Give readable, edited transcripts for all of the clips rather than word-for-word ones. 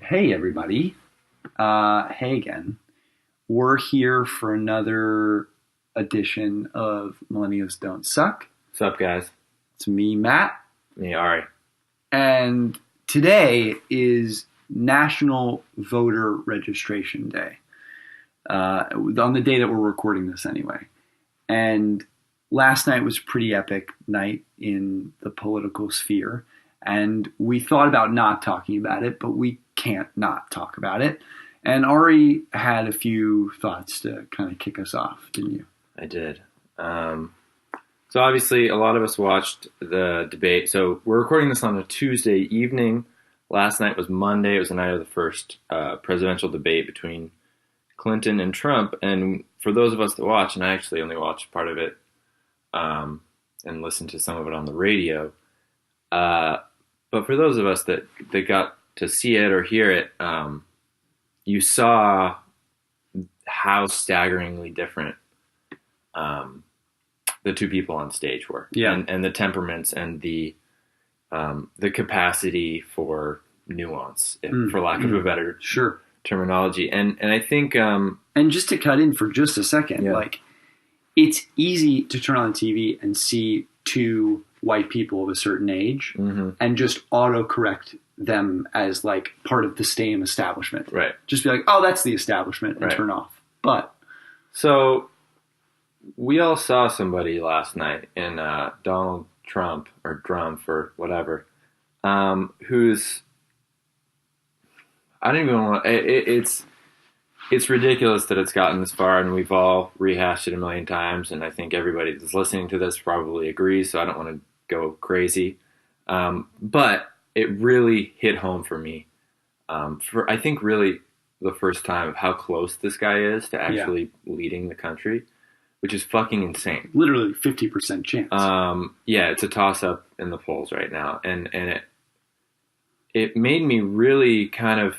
Hey, everybody. Hey again. We're here for another edition of Millennials Don't Suck. What's up, guys? It's me, Matt. Me, Ari. And today is National Voter Registration Day. On the day that we're recording this anyway. And last night was a pretty epic night in the political sphere. And we thought about not talking about it, but we can't not talk about it. And Ari had a few thoughts to kind of kick us off, didn't you? I did. So obviously, a lot of us watched the debate. So we're recording this on a Tuesday evening. Last night was Monday. It was the night of the first presidential debate between Clinton and Trump. And for those of us that watch, and I actually only watched part of it and listened to some of it on the radio, but for those of us that got to see it or hear it, you saw how staggeringly different the two people on stage were. Yeah. And the temperaments and the capacity for nuance, for lack of a better terminology. And I think... and just to cut in for just a second, like, it's easy to turn on the TV and see two white people of a certain age and just autocorrect them as like part of the same establishment. Right. Just be like, oh, that's the establishment, and turn off. But so we all saw somebody last night in Donald Trump or Trump or whatever, who's, I don't even want it's ridiculous that it's gotten this far, and we've all rehashed it a million times, and I think everybody that's listening to this probably agrees, so I don't want to go crazy. But it really hit home for me, for I think really the first time of how close this guy is to actually leading the country, which is fucking insane. Literally 50% chance. Yeah, it's a toss-up in the polls right now, and it made me really kind of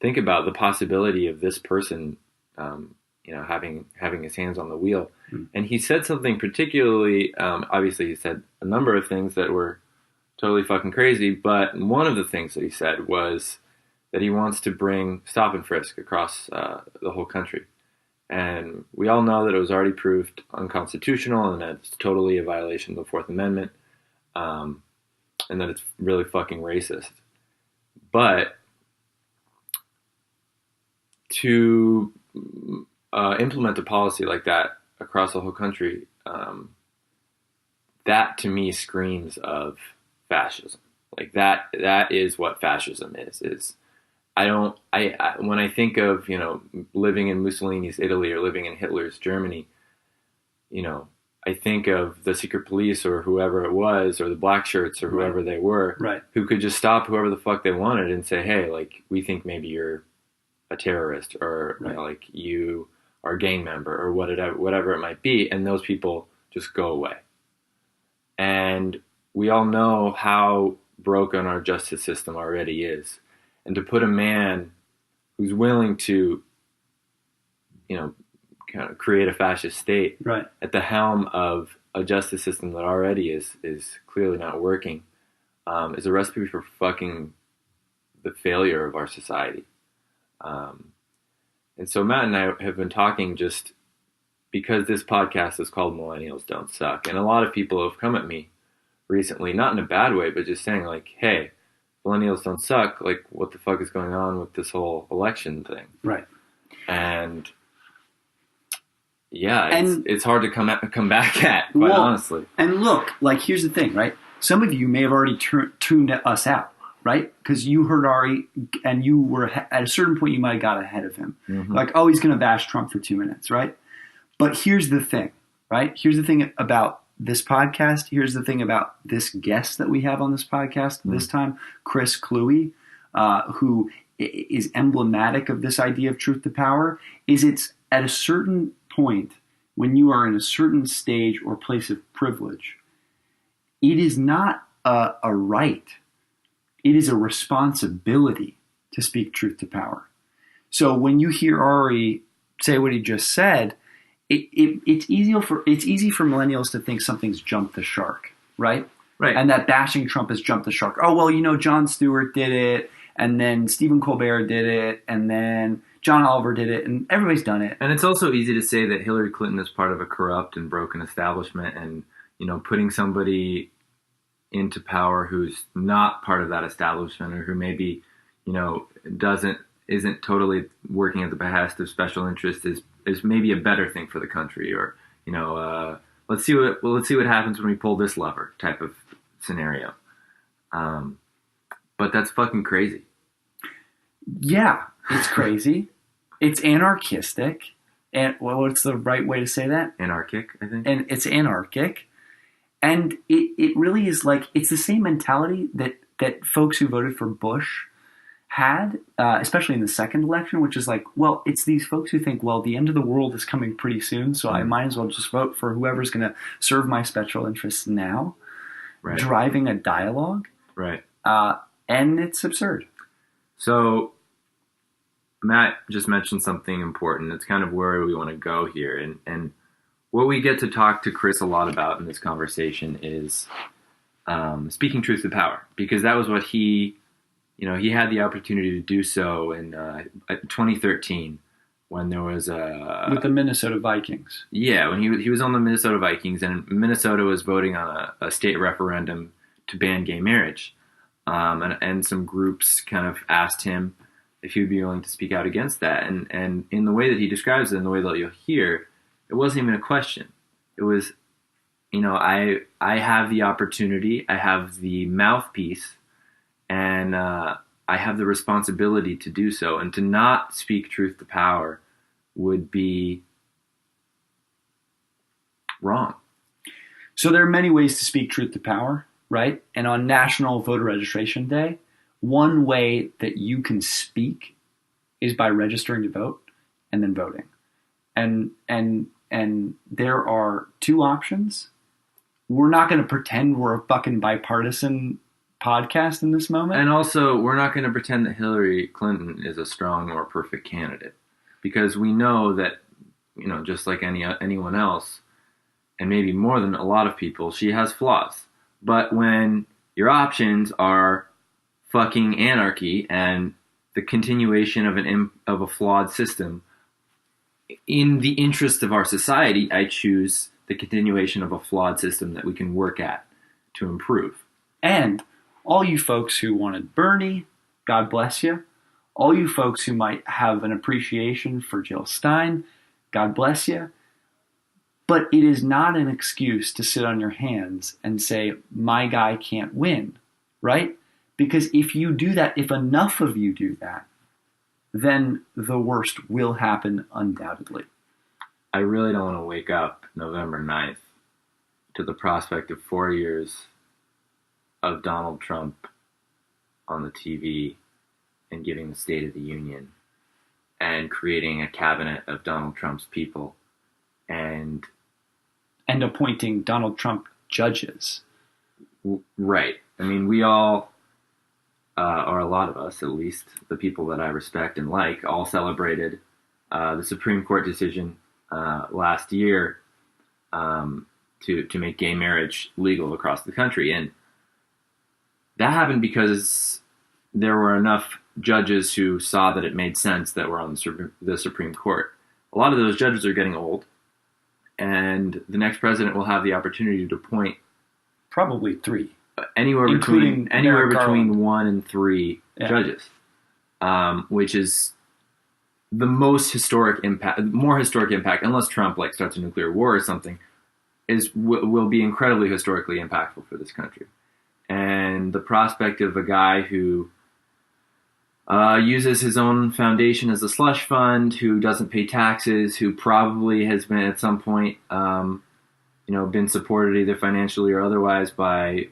think about the possibility of this person, having his hands on the wheel. And he said something particularly, obviously he said a number of things that were totally fucking crazy, but one of the things that he said was that he wants to bring stop and frisk across the whole country. And we all know that it was already proved unconstitutional and that it's totally a violation of the Fourth Amendment, and that it's really fucking racist. But to implement a policy like that across the whole country, that to me screams of fascism. Like that is what fascism is. I when I think of, living in Mussolini's Italy or living in Hitler's Germany, I think of the secret police or whoever it was, or the black shirts or whoever they were, who could just stop whoever the fuck they wanted and say, hey, like, we think maybe you're a terrorist, or like you are a gang member, or whatever it might be, and those people just go away. And we all know how broken our justice system already is, and to put a man who's willing to, kind of create a fascist state at the helm of a justice system that already is clearly not working, is a recipe for fucking the failure of our society. And so Matt and I have been talking just because this podcast is called Millennials Don't Suck. And a lot of people have come at me recently, not in a bad way, but just saying like, hey, millennials don't suck. Like, what the fuck is going on with this whole election thing? Right. And yeah, it's hard to come back at, quite honestly. And look, like, here's the thing, right? Some of you may have already tuned us out. Right? Because you heard Ari, and you were at a certain point, you might have got ahead of him. Like, oh, he's going to bash Trump for 2 minutes, right? But here's the thing, right? Here's the thing about this podcast. Here's the thing about this guest that we have on this podcast this time, Chris Kluwe, who is emblematic of this idea of truth to power, is it's at a certain point when you are in a certain stage or place of privilege, it is not a right. It is a responsibility to speak truth to power. So when you hear Ari say what he just said, it's easy for millennials to think something's jumped the shark, right? Right. And that bashing Trump has jumped the shark. Oh, well, Jon Stewart did it, and then Stephen Colbert did it, and then John Oliver did it, and everybody's done it. And it's also easy to say that Hillary Clinton is part of a corrupt and broken establishment, and putting somebody into power who's not part of that establishment, or who maybe isn't totally working at the behest of special interests is maybe a better thing for the country, or let's see what happens when we pull this lever type of scenario. But that's fucking crazy. Yeah, it's crazy. It's anarchistic. And what's the right way to say that? Anarchic, I think. And it's anarchic. And it really is like, it's the same mentality that folks who voted for Bush had, especially in the second election, which is like, well, it's these folks who think, well, the end of the world is coming pretty soon, so I might as well just vote for whoever's going to serve my special interests now. Right. Driving a dialogue. Right. And it's absurd. So Matt just mentioned something important. It's kind of where we want to go here. And what we get to talk to Chris a lot about in this conversation is speaking truth to power, because that was what he had the opportunity to do so in 2013 when there was with the Minnesota Vikings. Yeah, when he was on the Minnesota Vikings, and Minnesota was voting on a state referendum to ban gay marriage. And some groups kind of asked him if he would be willing to speak out against that. And in the way that he describes it, in the way that you'll hear, it wasn't even a question. It was, I have the opportunity, I have the mouthpiece, and I have the responsibility to do so. And to not speak truth to power would be wrong. So there are many ways to speak truth to power. Right? And on National Voter Registration Day, one way that you can speak is by registering to vote and then voting. And there are two options. We're not going to pretend we're a fucking bipartisan podcast in this moment. And also, we're not going to pretend that Hillary Clinton is a strong or perfect candidate, because we know that, just like anyone else, and maybe more than a lot of people, she has flaws. But when your options are fucking anarchy and the continuation of a flawed system, in the interest of our society, I choose the continuation of a flawed system that we can work at to improve. And all you folks who wanted Bernie, God bless you. All you folks who might have an appreciation for Jill Stein, God bless you. But it is not an excuse to sit on your hands and say, my guy can't win, right? Because if you do that, if enough of you do that, then the worst will happen undoubtedly. I really don't want to wake up November 9th to the prospect of 4 years of Donald Trump on the TV and giving the State of the Union and creating a cabinet of Donald Trump's people and appointing Donald Trump judges. Right. I mean, we all, or a lot of us at least, the people that I respect and like, all celebrated the Supreme Court decision last year to make gay marriage legal across the country. And that happened because there were enough judges who saw that it made sense that were on the Supreme Court. A lot of those judges are getting old, and the next president will have the opportunity to appoint probably three, anywhere between 1 and 3 judges, which is the most historic impact, more historic impact, unless Trump starts a nuclear war or something, will be incredibly historically impactful for this country. And the prospect of a guy who uses his own foundation as a slush fund, who doesn't pay taxes, who probably has been at some point, been supported either financially or otherwise by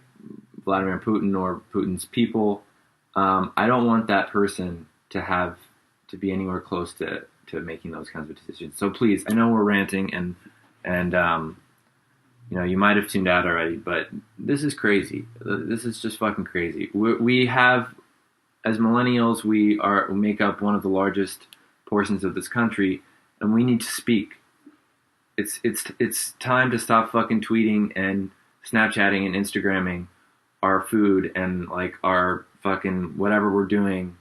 Vladimir Putin or Putin's people. I don't want that person to be anywhere close to making those kinds of decisions. So please, I know we're ranting and you might have tuned out already, but this is crazy. This is just fucking crazy. We have, as millennials, we make up one of the largest portions of this country, and we need to speak. It's time to stop fucking tweeting and Snapchatting and Instagramming our food and our fucking whatever we're doing.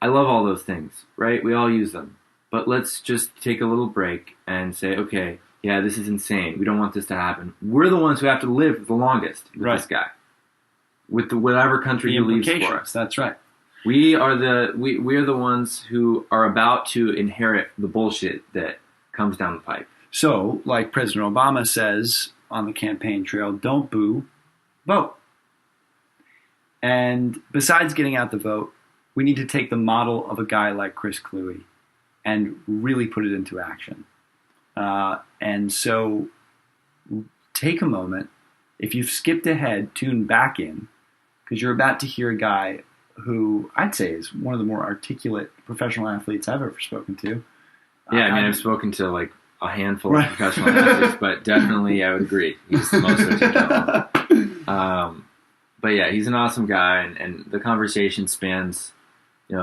I love all those things, right? We all use them. But let's just take a little break and say, okay, yeah, this is insane. We don't want this to happen. We're the ones who have to live the longest with this guy, with whatever country he leaves for us. That's right. We are the ones who are about to inherit the bullshit that comes down the pipe. So, like President Obama says on the campaign trail, don't boo, vote. And besides getting out the vote, we need to take the model of a guy like Chris Kluwe and really put it into action. And so take a moment. If you've skipped ahead, tune back in, because you're about to hear a guy who I'd say is one of the more articulate professional athletes I've ever spoken to. Yeah, I mean, I've spoken to like a handful of professional athletes, but definitely I would agree. He's the most articulate. But yeah, he's an awesome guy, and the conversation spans,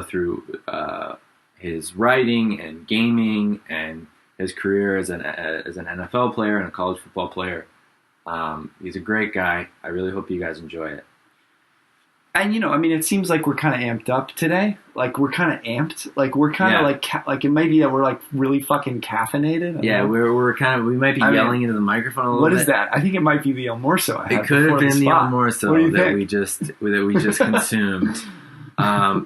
through his writing and gaming and his career as an NFL player and a college football player. He's a great guy. I really hope you guys enjoy it. And it seems like we're kind of amped up today. Like we're kind of amped. Like we're kind of like it might be that we're like really fucking caffeinated. Yeah, we're kind of, we might be yelling into the microphone a little bit. What is that? I think it might be the El Morso. It could have been the El Morso that we just consumed.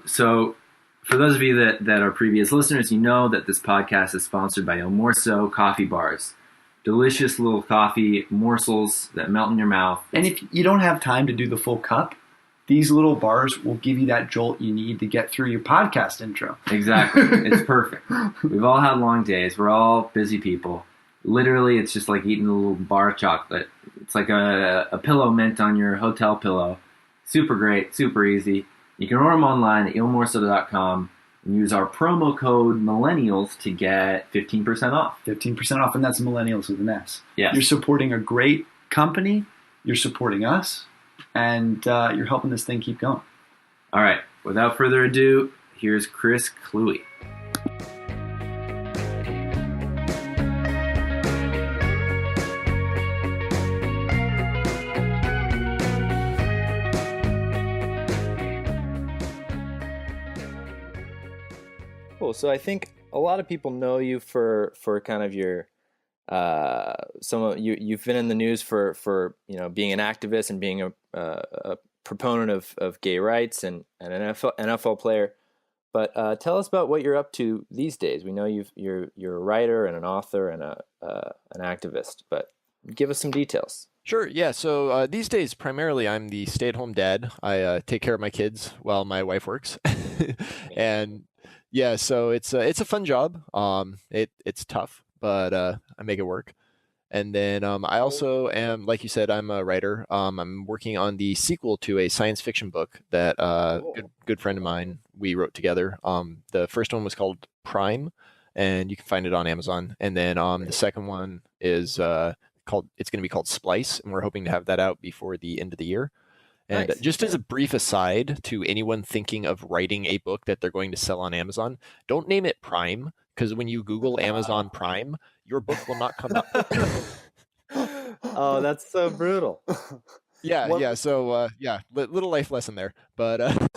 So for those of you that are previous listeners, you know that this podcast is sponsored by El Morso coffee bars. Delicious little coffee morsels that melt in your mouth. And if you don't have time to do the full cup, these little bars will give you that jolt you need to get through your podcast intro. Exactly. It's perfect. We've all had long days. We're all busy people. Literally, it's just like eating a little bar of chocolate. It's like a pillow mint on your hotel pillow. Super great, super easy. You can order them online at ilmorso.com and use our promo code Millennials to get 15% off. 15% off, and that's Millennials with an S. Yes. You're supporting a great company. You're supporting us. And you're helping this thing keep going. All right. Without further ado, here's Chris Kluwe. Cool. So I think a lot of people know you for kind of your you've been in the news for being an activist and being a proponent of gay rights and an NFL player. But tell us about what you're up to these days. We know you're a writer and an author and an activist, but give us some details. Sure. Yeah. So these days, primarily, I'm the stay-at-home dad. I take care of my kids while my wife works, and yeah. So it's a fun job. It's tough, but I make it work. And then I also am, like you said, I'm a writer. I'm working on the sequel to a science fiction book that good friend of mine, we wrote together. The first one was called Prime, and you can find it on Amazon. And then the second one is it's going to be called Splice, and we're hoping to have that out before the end of the year. And Nice. Just as a brief aside to anyone thinking of writing a book that they're going to sell on Amazon, don't name it Prime, because when you Google Amazon Prime, your book will not come up. Oh, that's so brutal. Yeah. So, little life lesson there. But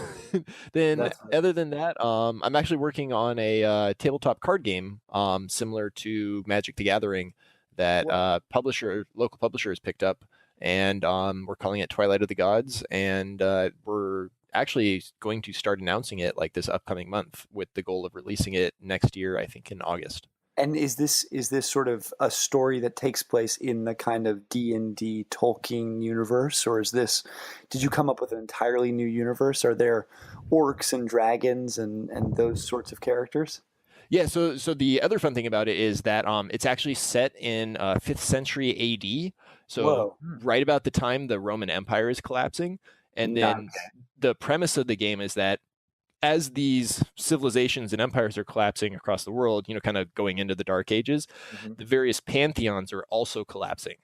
then other than that, I'm actually working on a tabletop card game similar to Magic the Gathering that local publisher has picked up. And we're calling it Twilight of the Gods. And we're actually going to start announcing it like this upcoming month with the goal of releasing it next year, I think in August. And is this sort of a story that takes place in the kind of D&D Tolkien universe, or did you come up with an entirely new universe? Are there orcs and dragons and those sorts of characters? Yeah, so the other fun thing about it is that it's actually set in 5th century AD, so right about the time the Roman Empire is collapsing. And then the premise of the game is that as these civilizations and empires are collapsing across the world, kind of going into the Dark Ages, the various pantheons are also collapsing.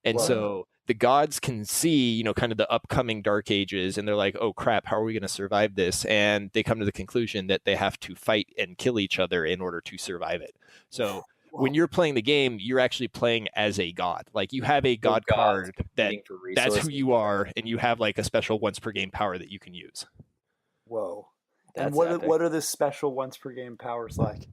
And so the gods can see, kind of the upcoming Dark Ages, and they're like, oh crap, how are we going to survive this? And they come to the conclusion that they have to fight and kill each other in order to survive it. So when you're playing the game, you're actually playing as a god. Like you have a god card that's who you are, and you have like a special once per game power that you can use. Whoa. That's and epic. what are the special once per game powers like?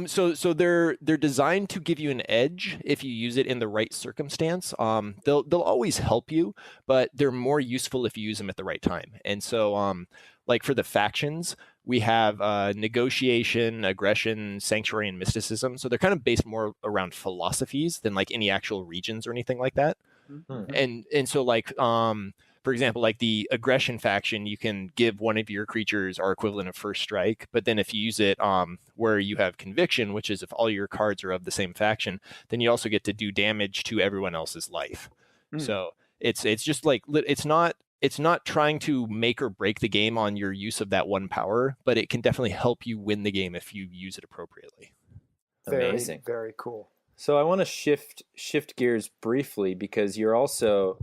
So they're designed to give you an edge if you use it in the right circumstance. They'll always help you, but they're more useful if you use them at the right time. And so, like for the factions, we have negotiation, aggression, sanctuary, and mysticism. So they're kind of based more around philosophies than like any actual regions or anything like that. Mm-hmm. And so like for example, like the aggression faction, you can give one of your creatures our equivalent of first strike, but then if you use it where you have conviction, which is if all your cards are of the same faction, then you also get to do damage to everyone else's life. So it's just like it's not trying to make or break the game on your use of that one power, but it can definitely help you win the game if you use it appropriately. Amazing. Very, very cool. So I want to shift gears briefly because you're also,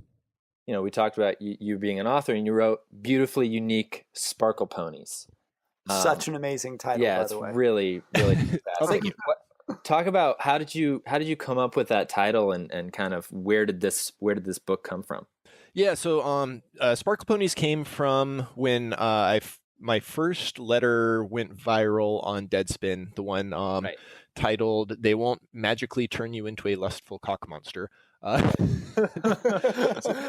we talked about you being an author, and you wrote Beautifully Unique Sparkle Ponies. Such an amazing title, by the way. It's really, really Oh, thank you. Talk about how did you come up with that title, and kind of where did this book come from? Yeah, so Sparkle Ponies came from when my first letter went viral on Deadspin, the one titled "They Won't Magically Turn You into a Lustful Cock Monster."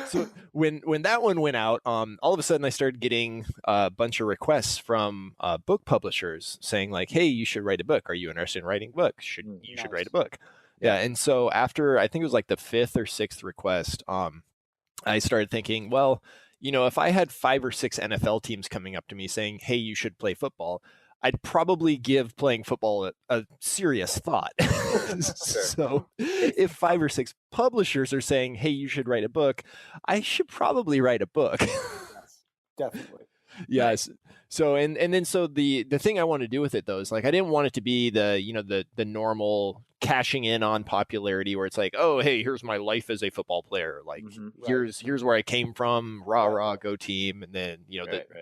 So when that one went out, all of a sudden I started getting a bunch of requests from book publishers saying like, "Hey, you should write a book. Are you interested in writing a book? You should write a book." Yeah, and so after I think it was like the 5th or 6th request, I started thinking, well, if I had 5 or 6 NFL teams coming up to me saying, "Hey, you should play football," I'd probably give playing football a serious thought. So if 5 or 6 publishers are saying, "Hey, you should write a book," I should probably write a book. Yes, definitely. Yes. So and then so the thing I want to do with it though is like I didn't want it to be the normal cashing in on popularity where it's like, "Oh, hey, here's my life as a football player. Like here's where I came from, rah, go team," and then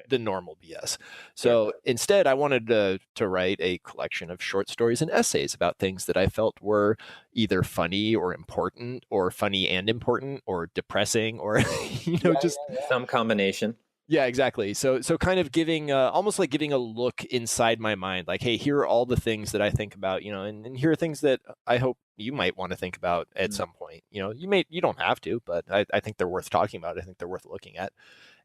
the normal BS. So instead I wanted to write a collection of short stories and essays about things that I felt were either funny or important or funny and important or depressing or just some combination. Yeah, exactly. So kind of giving almost like giving a look inside my mind, like, hey, here are all the things that I think about, and here are things that I hope you might want to think about at some point. You don't have to, but I think they're worth talking about. I think they're worth looking at.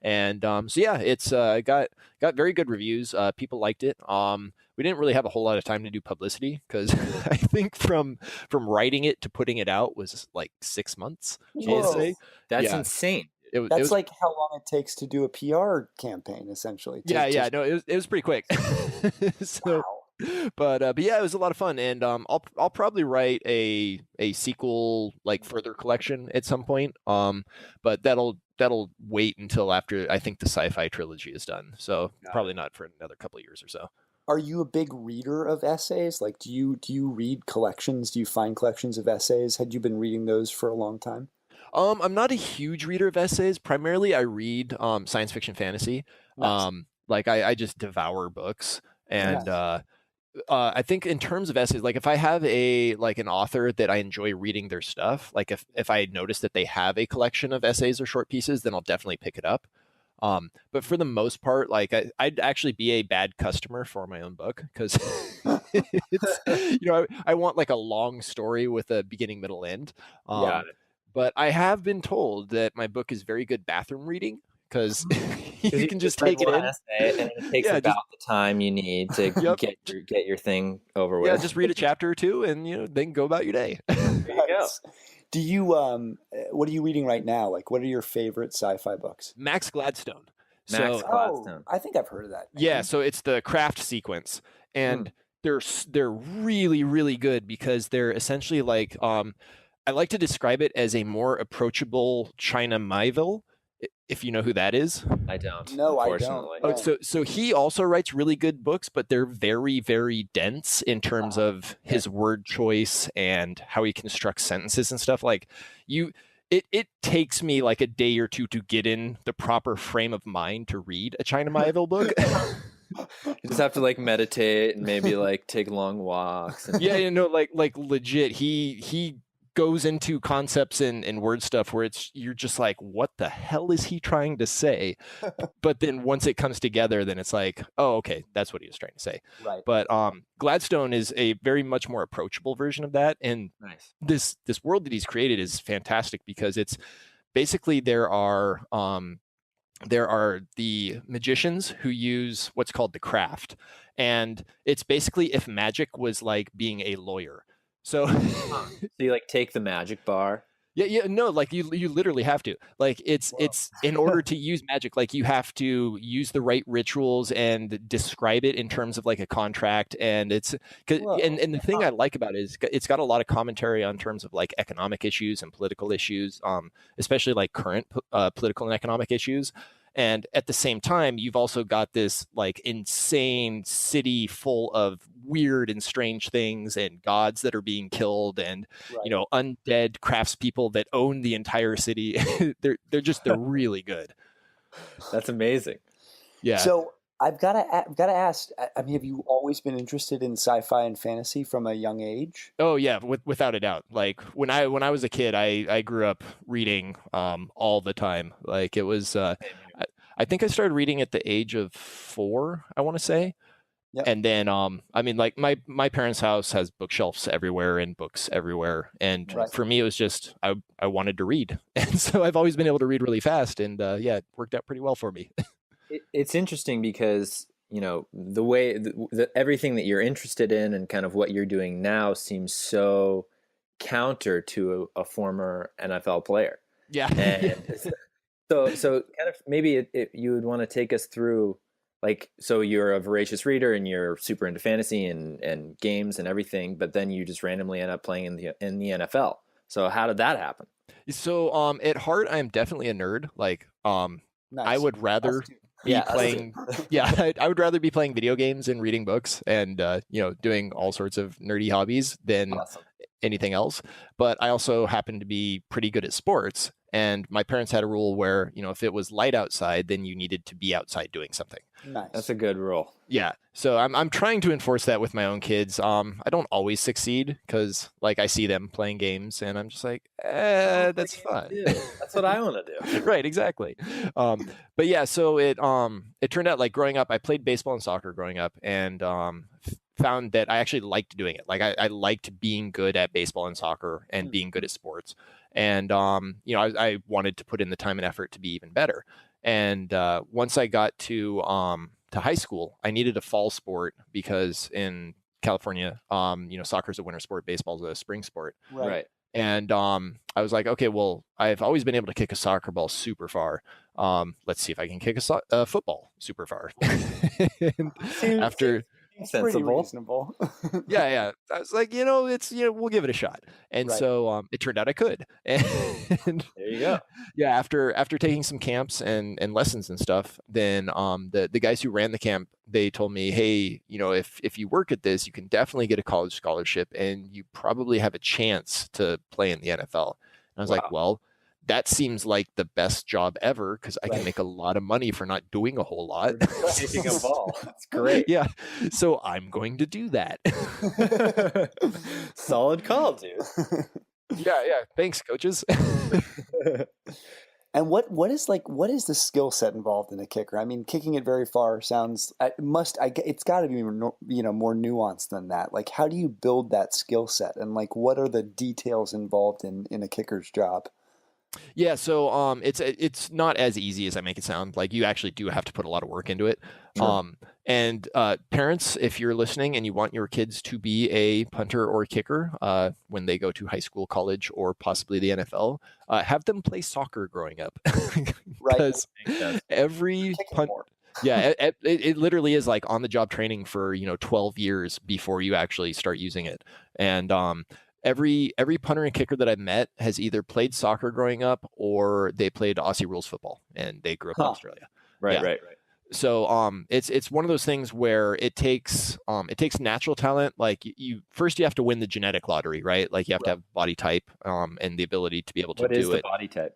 And so yeah, it's got very good reviews. People liked it. We didn't really have a whole lot of time to do publicity because I think from writing it to putting it out was like 6 months. I'll say. That's insane. That's like how long it takes to do a PR campaign, essentially. No, it was pretty quick. So, wow. But yeah, it was a lot of fun, and I'll probably write a sequel, like further collection at some point. But that'll wait until after I think the sci-fi trilogy is done. So probably not for another couple of years or so. Are you a big reader of essays? Like, do you read collections? Do you find collections of essays? Had you been reading those for a long time? I'm not a huge reader of essays. Primarily, I read science fiction fantasy. Nice. Like I just devour books, and I think in terms of essays, like if I have an author that I enjoy reading their stuff, like if I notice that they have a collection of essays or short pieces, then I'll definitely pick it up. But for the most part, like I'd actually be a bad customer for my own book because it's I want like a long story with a beginning, middle, end. But I have been told that my book is very good bathroom reading because you can just take it in. And it takes about the time you need to get your thing over with. Yeah, just read a chapter or two and then go about your day. There you go. Do you what are you reading right now? Like, what are your favorite sci-fi books? Max Gladstone. Gladstone. I think I've heard of that. Yeah, so it's the craft sequence, and they're really, really good because they're essentially like I like to describe it as a more approachable China Miéville, if you know who that is. I don't. No, unfortunately. I don't. Oh, so he also writes really good books, but they're very, very dense in terms of his word choice and how he constructs sentences and stuff. Like it takes me like a day or two to get in the proper frame of mind to read a China Miéville book. You just have to like meditate and maybe like take long walks. And... Yeah, like legit. He goes into concepts and word stuff where you're just like, what the hell is he trying to say? But then once it comes together, then it's like, oh, okay, that's what he was trying to say. Right. But Gladstone is a very much more approachable version of that, and nice. This world that he's created is fantastic because it's basically there are the magicians who use what's called the craft, and it's basically if magic was like being a lawyer. So you like take the magic bar. Yeah, no, like you literally have to. Like it's in order to use magic, like you have to use the right rituals and describe it in terms of like a contract. And and the thing I like about it is it's got a lot of commentary on terms of like economic issues and political issues, especially like current political and economic issues. And at the same time, you've also got this like insane city full of weird and strange things and gods that are being killed and, undead craftspeople that own the entire city. they're really good. That's amazing. Yeah. So I've got to ask, I mean, have you always been interested in sci-fi and fantasy from a young age? Oh yeah, without a doubt. Like when I was a kid, I grew up reading all the time. Like it was I think I started reading at the age of 4, I want to say. Yep. And then I mean, like my parents' house has bookshelves everywhere and books everywhere. And for me it was just I wanted to read. And so I've always been able to read really fast, and it worked out pretty well for me. It's interesting because, the way everything that you're interested in and kind of what you're doing now seems so counter to a former NFL player. Yeah. And so kind of maybe you would want to take us through, like, so you're a voracious reader and you're super into fantasy and games and everything, but then you just randomly end up playing in the NFL. So how did that happen? So at heart, I'm definitely a nerd. Like nice. I would rather be playing. I would rather be playing video games and reading books and doing all sorts of nerdy hobbies than anything else. But I also happen to be pretty good at sports. And my parents had a rule where, if it was light outside, then you needed to be outside doing something. Nice. That's a good rule. Yeah. So I'm trying to enforce that with my own kids. I don't always succeed because like I see them playing games and I'm just like, that's fun. That's what I want to do. Right. Exactly. But yeah, so it turned out like growing up, I played baseball and soccer growing up and found that I actually liked doing it. Like I liked being good at baseball and soccer and being good at sports. And, I wanted to put in the time and effort to be even better. And once I got to high school, I needed a fall sport because in California, soccer is a winter sport, baseball is a spring sport. Right. And I was like, okay, well, I've always been able to kick a soccer ball super far. Let's see if I can kick a football super far. After... Sensible. Reasonable. yeah. I was like, we'll give it a shot. And so it turned out I could. And there you go. Yeah, after taking some camps and lessons and stuff, then the guys who ran the camp, they told me, hey, if you work at this, you can definitely get a college scholarship and you probably have a chance to play in the NFL. And I was like, well, that seems like the best job ever because I can make a lot of money for not doing a whole lot. Kicking a ball. That's great. Yeah. So I'm going to do that. Solid call, dude. Yeah. Thanks, coaches. And what is the skill set involved in a kicker? I mean, kicking it very far sounds it's got to be more nuanced than that. Like, how do you build that skill set, and like, what are the details involved in a kicker's job? Yeah, so it's not as easy as I make it sound. Like you actually do have to put a lot of work into it. Sure. And parents, if you're listening and you want your kids to be a punter or a kicker when they go to high school, college, or possibly the NFL, have them play soccer growing up. Because every punt. Yeah, it literally is like on the job training for 12 years before you actually start using it. And every punter and kicker that I've met has either played soccer growing up or they played Aussie rules football and they grew up in Australia. Right. So it's one of those things where it takes natural talent. Like you have to win the genetic lottery, right? Like you have to have body type and the ability to be able to do it. What is the body type?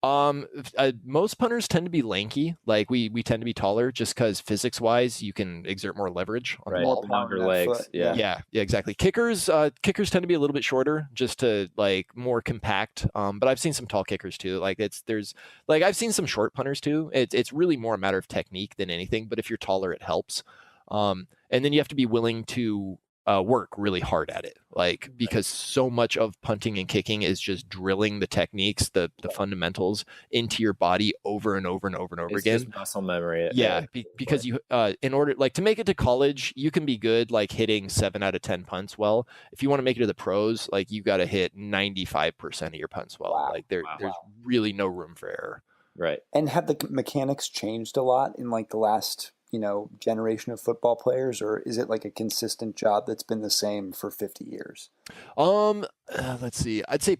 Most punters tend to be lanky. Like we tend to be taller just because physics wise, you can exert more leverage on the More ball. power Longer in that legs. foot. Yeah. Yeah, exactly. Kickers tend to be a little bit shorter just to like more compact. But I've seen some tall kickers too. Like I've seen some short punters too. It's really more a matter of technique than anything. But if you're taller, it helps. And then you have to be willing to work really hard at it, like because so much of punting and kicking is just drilling the techniques, the fundamentals into your body over and over and over and over It's again. just muscle memory. Because you in order like to make it to college, you can be good like hitting 7 out of 10 punts well. If you want to make it to the pros, like you got to hit 95% of your punts well. Wow. Like there's really no room for error. Right. And have the mechanics changed a lot in like the last, generation of football players, or is it like a consistent job that's been the same for 50 years? Let's see. I'd say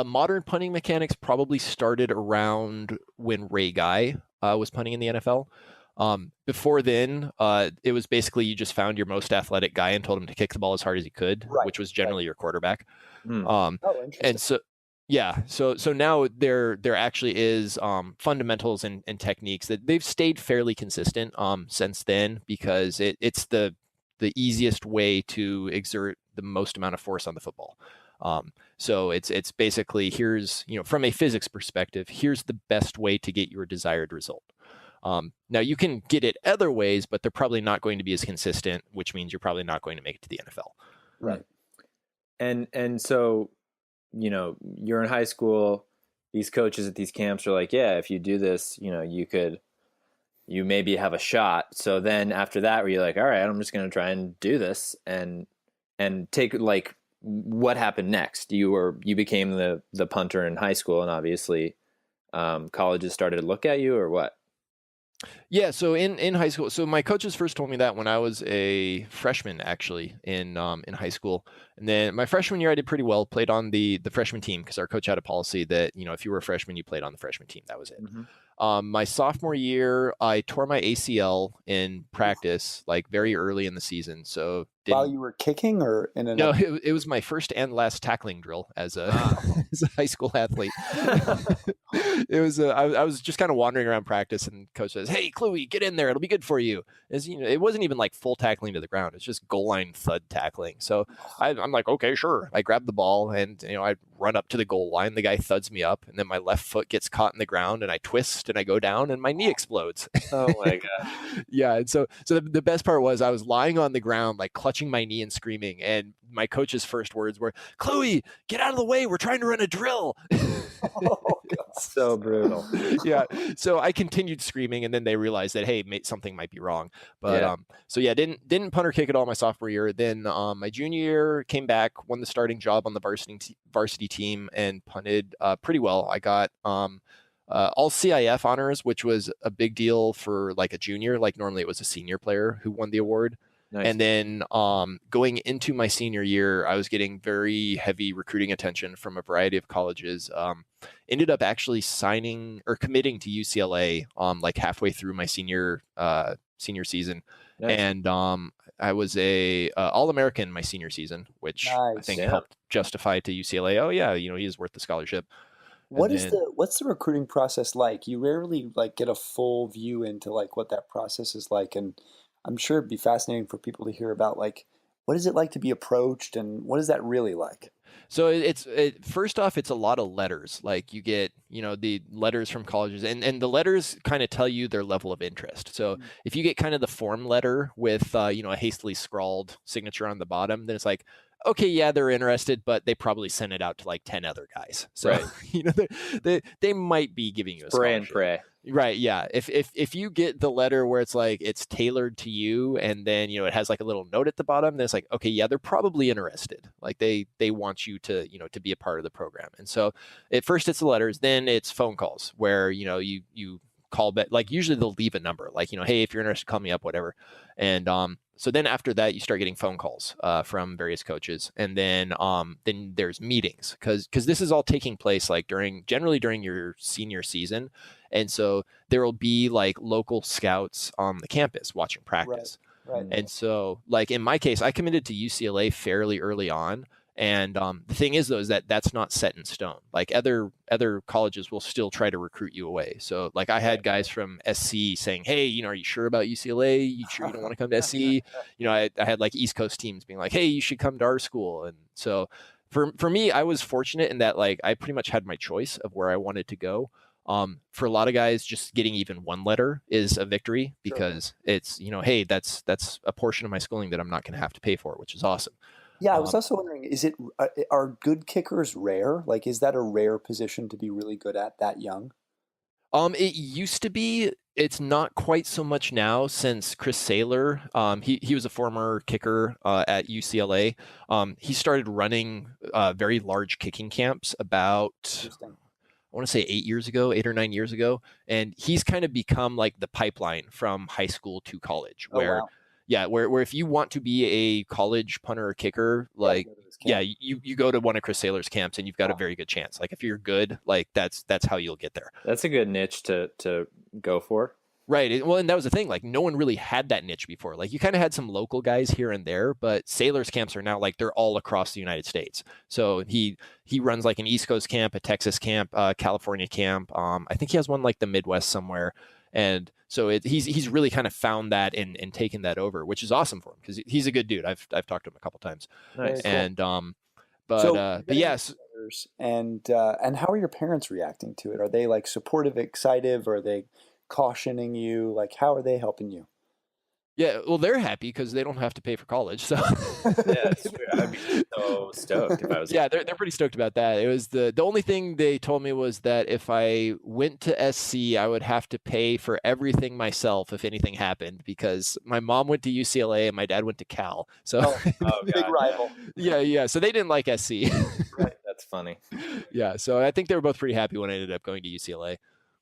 modern punting mechanics probably started around when Ray Guy was punting in the NFL. Before then, it was basically you just found your most athletic guy and told him to kick the ball as hard as he could, which was generally your quarterback. Interesting. And so yeah, so now there actually is fundamentals and techniques that they've stayed fairly consistent since then because it's the easiest way to exert the most amount of force on the football. So it's basically here's from a physics perspective, here's the best way to get your desired result. Now you can get it other ways, but they're probably not going to be as consistent, which means you're probably not going to make it to the NFL. Right. And so you're in high school, these coaches at these camps are like, yeah, if you do this, you maybe have a shot. So then after that, were you like, all right, I'm just going to try and do this and take like, what happened next? You became the punter in high school, and obviously colleges started to look at you, or what? Yeah, so in high school, so my coaches first told me that when I was a freshman, actually, in high school. And then my freshman year, I did pretty well, played on the freshman team because our coach had a policy that, if you were a freshman, you played on the freshman team. That was it. My sophomore year, I tore my ACL in practice, like very early in the season. So while you were kicking, or in a no, it was my first and last tackling drill as a as a high school athlete. It was I was just kind of wandering around practice, and coach says, "Hey, Kluwe, get in there. It'll be good for you." It wasn't even like full tackling to the ground. It's just goal line thud tackling. So I'm like, okay, sure. I grab the ball and I run up to the goal line. The guy thuds me up, and then my left foot gets caught in the ground, and I twist and I go down, and my knee explodes. Oh my god! Yeah, and so the best part was I was lying on the ground, like clutching my knee and screaming, and my coach's first words were, "Kluwe, get out of the way. We're trying to run a drill." Oh, God. So brutal. Yeah. So I continued screaming, and then they realized that, hey, something might be wrong. But didn't punt or kick at all my sophomore year. Then my junior year came back, won the starting job on the varsity team, and punted pretty well. I got all CIF honors, which was a big deal for like a junior. Like normally it was a senior player who won the award. Nice. And then going into my senior year, I was getting very heavy recruiting attention from a variety of colleges. Ended up actually signing or committing to UCLA like halfway through my senior season. Nice. And I was a All-American my senior season, which I think helped justify to UCLA. Oh yeah, he is worth the scholarship. What's the recruiting process like? You rarely like get a full view into like what that process is like, and I'm sure it'd be fascinating for people to hear about like what is it like to be approached, and what is that really like? So first off, it's a lot of letters. Like you get, the letters from colleges, and the letters kind of tell you their level of interest. So if you get kind of the form letter with, a hastily scrawled signature on the bottom, then it's like, okay, yeah, they're interested, but they probably sent it out to like 10 other guys. So, they might be giving you a spray and scholarship. pray. Right. Yeah. If you get the letter where it's like, it's tailored to you, and then, it has like a little note at the bottom, then it's like, okay, yeah, they're probably interested. Like they want you to, to be a part of the program. And so at first it's the letters, then it's phone calls where, you call back, like usually they'll leave a number like, hey, if you're interested, call me up, whatever. And, so then after that, you start getting phone calls from various coaches, and then there's meetings because this is all taking place like generally during your senior season, and so there will be like local scouts on the campus watching practice. Right. And so like in my case, I committed to UCLA fairly early on, And the thing is, though, is that that's not set in stone. Like other colleges will still try to recruit you away. So like I had guys from SC saying, hey, are you sure about UCLA? You sure you don't want to come to SC? I had like East Coast teams being like, hey, you should come to our school. And so for me, I was fortunate in that like I pretty much had my choice of where I wanted to go. For a lot of guys, just getting even one letter is a victory because it's, hey, that's a portion of my schooling that I'm not going to have to pay for, which is awesome. Yeah, I was also wondering, are good kickers rare? Like, is that a rare position to be really good at that young? It used to be. It's not quite so much now since Chris Saylor, he was a former kicker at UCLA. He started running very large kicking camps about, I want to say 8 or 9 years ago. And he's kind of become like the pipeline from high school to college where if you want to be a college punter or kicker, like, you go to one of Chris Saylor's camps and you've got a very good chance. Like if you're good, like that's how you'll get there. That's a good niche to go for. Right. Well, and that was the thing. Like no one really had that niche before. Like you kind of had some local guys here and there, but Saylor's camps are now like they're all across the United States. So he runs like an East Coast camp, a Texas camp, California camp. I think he has one like the Midwest somewhere. And so he's really kind of found that and taken that over, which is awesome for him because he's a good dude. I've talked to him a couple times. Nice. And but yes. And how are your parents reacting to it? Are they like supportive, excited, or are they cautioning you? Like, how are they helping you? Yeah, well, they're happy because they don't have to pay for college. So yeah, I'd be so stoked if I was. Yeah, they're pretty stoked about that. It was the only thing they told me was that if I went to SC, I would have to pay for everything myself if anything happened because my mom went to UCLA and my dad went to Cal. So big rival. Yeah. So they didn't like SC. Right, that's funny. Yeah, so I think they were both pretty happy when I ended up going to UCLA.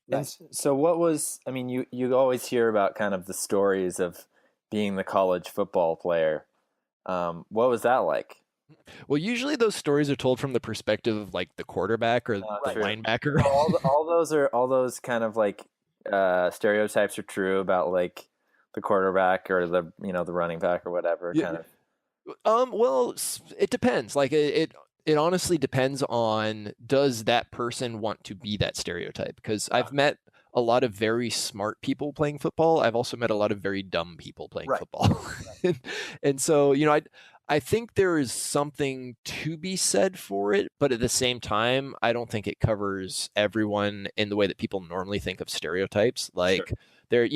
Nice. So what was? I mean, you always hear about kind of the stories of being the college football player. What was that like? Well, usually those stories are told from the perspective of like the quarterback or the linebacker. all those kind of like stereotypes are true about like the quarterback or the the running back or whatever kind of. Well, it depends. Like it honestly depends on does that person want to be that stereotype? Because I've met a lot of very smart people playing football. I've also met a lot of very dumb people playing football. And so, I think there is something to be said for it, but at the same time, I don't think it covers everyone in the way that people normally think of stereotypes. Like there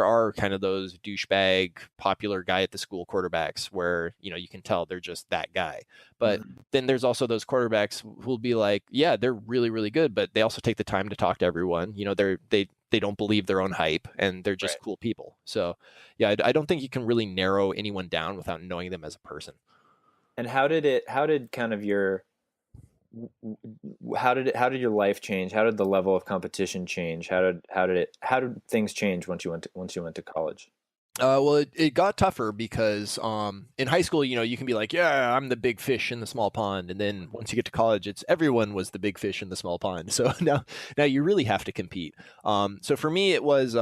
are kind of those douchebag popular guy at the school quarterbacks where, you can tell they're just that guy. But then there's also those quarterbacks who'll be like, yeah, they're really, really good, but they also take the time to talk to everyone. They don't believe their own hype and they're just cool people. So yeah, I don't think you can really narrow anyone down without knowing them as a person. And how did your life change? How did the level of competition change? How did things change once you went to college? Well, it got tougher because in high school, you can be like, yeah, I'm the big fish in the small pond. And then once you get to college, it's everyone was the big fish in the small pond. So now you really have to compete. So for me, it was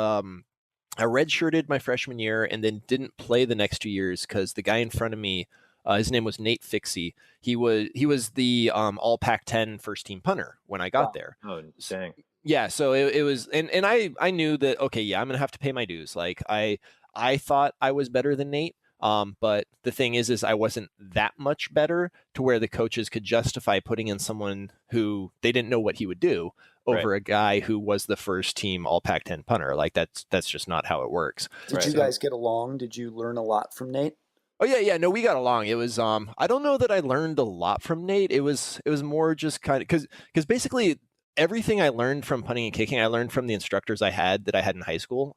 I redshirted my freshman year and then didn't play the next 2 years because the guy in front of me, his name was Nate Fixie. He was the all Pac-10 first team punter when I got there. Oh, dang. Yeah, so it was, and I knew that, okay, yeah, I'm going to have to pay my dues. Like I thought I was better than Nate. But the thing is I wasn't that much better to where the coaches could justify putting in someone who they didn't know what he would do over a guy who was the first team all Pac-10 punter. Like that's just not how it works. Did you guys get along? Did you learn a lot from Nate? Oh yeah. No, we got along. It was, I don't know that I learned a lot from Nate. It was more just kind of, cause basically everything I learned from punting and kicking, I learned from the instructors I had in high school.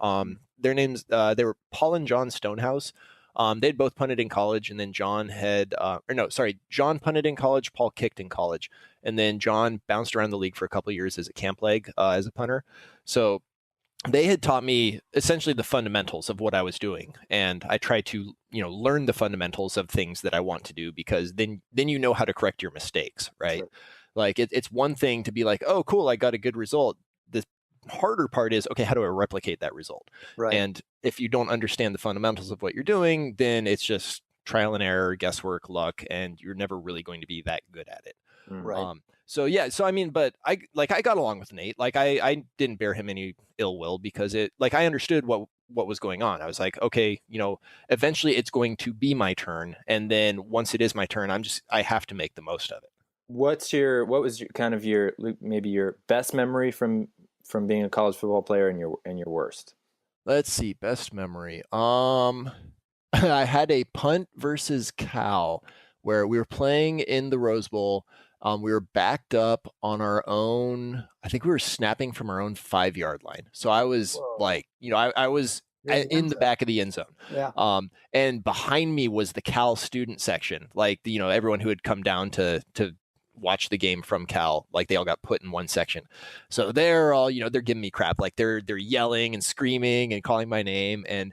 Their names, they were Paul and John Stonehouse. They'd both punted in college, and then John John punted in college, Paul kicked in college, and then John bounced around the league for a couple of years as a camp leg, as a punter. So they had taught me essentially the fundamentals of what I was doing, and I tried to, learn the fundamentals of things that I want to do, because then you know how to correct your mistakes, right? Sure. Like it's one thing to be like, oh, cool, I got a good result. The harder part is, okay, how do I replicate that result? Right. And if you don't understand the fundamentals of what you're doing, then it's just trial and error, guesswork, luck, and you're never really going to be that good at it. Right. So yeah, so I mean, but I got along with Nate. Like I didn't bear him any ill will because I understood what was going on. I was like, okay, eventually it's going to be my turn, and then once it is my turn, I have to make the most of it. What was maybe your best memory from being a college football player and your worst? Let's see, best memory. I had a punt versus Cal where we were playing in the Rose Bowl. We were backed up on our own. I think we were snapping from our own 5-yard line. So I was I was in the back of the end zone. Yeah. And behind me was the Cal student section, like everyone who had come down to watch the game from Cal, like they all got put in one section. So they're all, they're giving me crap, like they're yelling and screaming and calling my name, and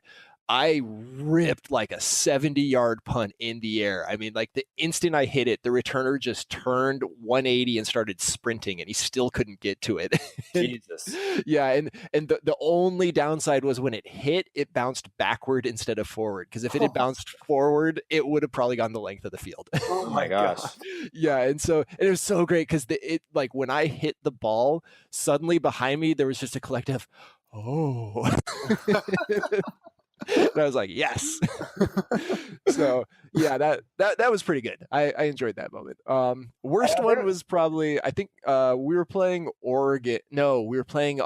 I ripped like a 70-yard punt in the air. I mean, like the instant I hit it, the returner just turned 180 and started sprinting, and he still couldn't get to it. Jesus. Yeah, and the only downside was when it hit, it bounced backward instead of forward. Because if it had bounced forward, it would have probably gone the length of the field. Oh my gosh. Yeah, and it was so great because like when I hit the ball, suddenly behind me there was just a collective, oh. And I was like, yes. So yeah, that was pretty good. I enjoyed that moment. Worst one was probably, I think we were playing Oregon. No, we were playing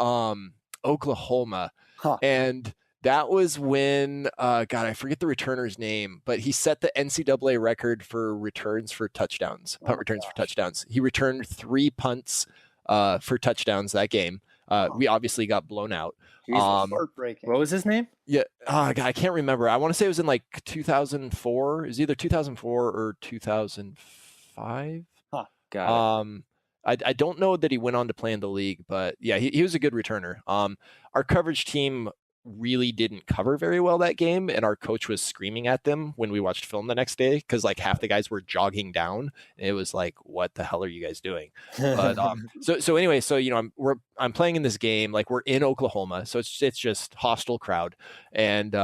Oklahoma. Huh. And that was when God, I forget the returner's name, but he set the NCAA record for returns for touchdowns, punt returns for touchdowns. He returned 3 punts for touchdowns that game. We obviously got blown out. Heartbreaking. What was his name? Yeah. God, I can't remember. I want to say it was in like 2004. It was either 2004 or 2005. Huh. Got it. I don't know that he went on to play in the league, but yeah, he was a good returner. Our coverage team really didn't cover very well that game, and our coach was screaming at them when we watched film the next day because like half the guys were jogging down, and it was like, what the hell are you guys doing? But so anyway, so I'm playing in this game, like we're in Oklahoma, so it's just hostile crowd, and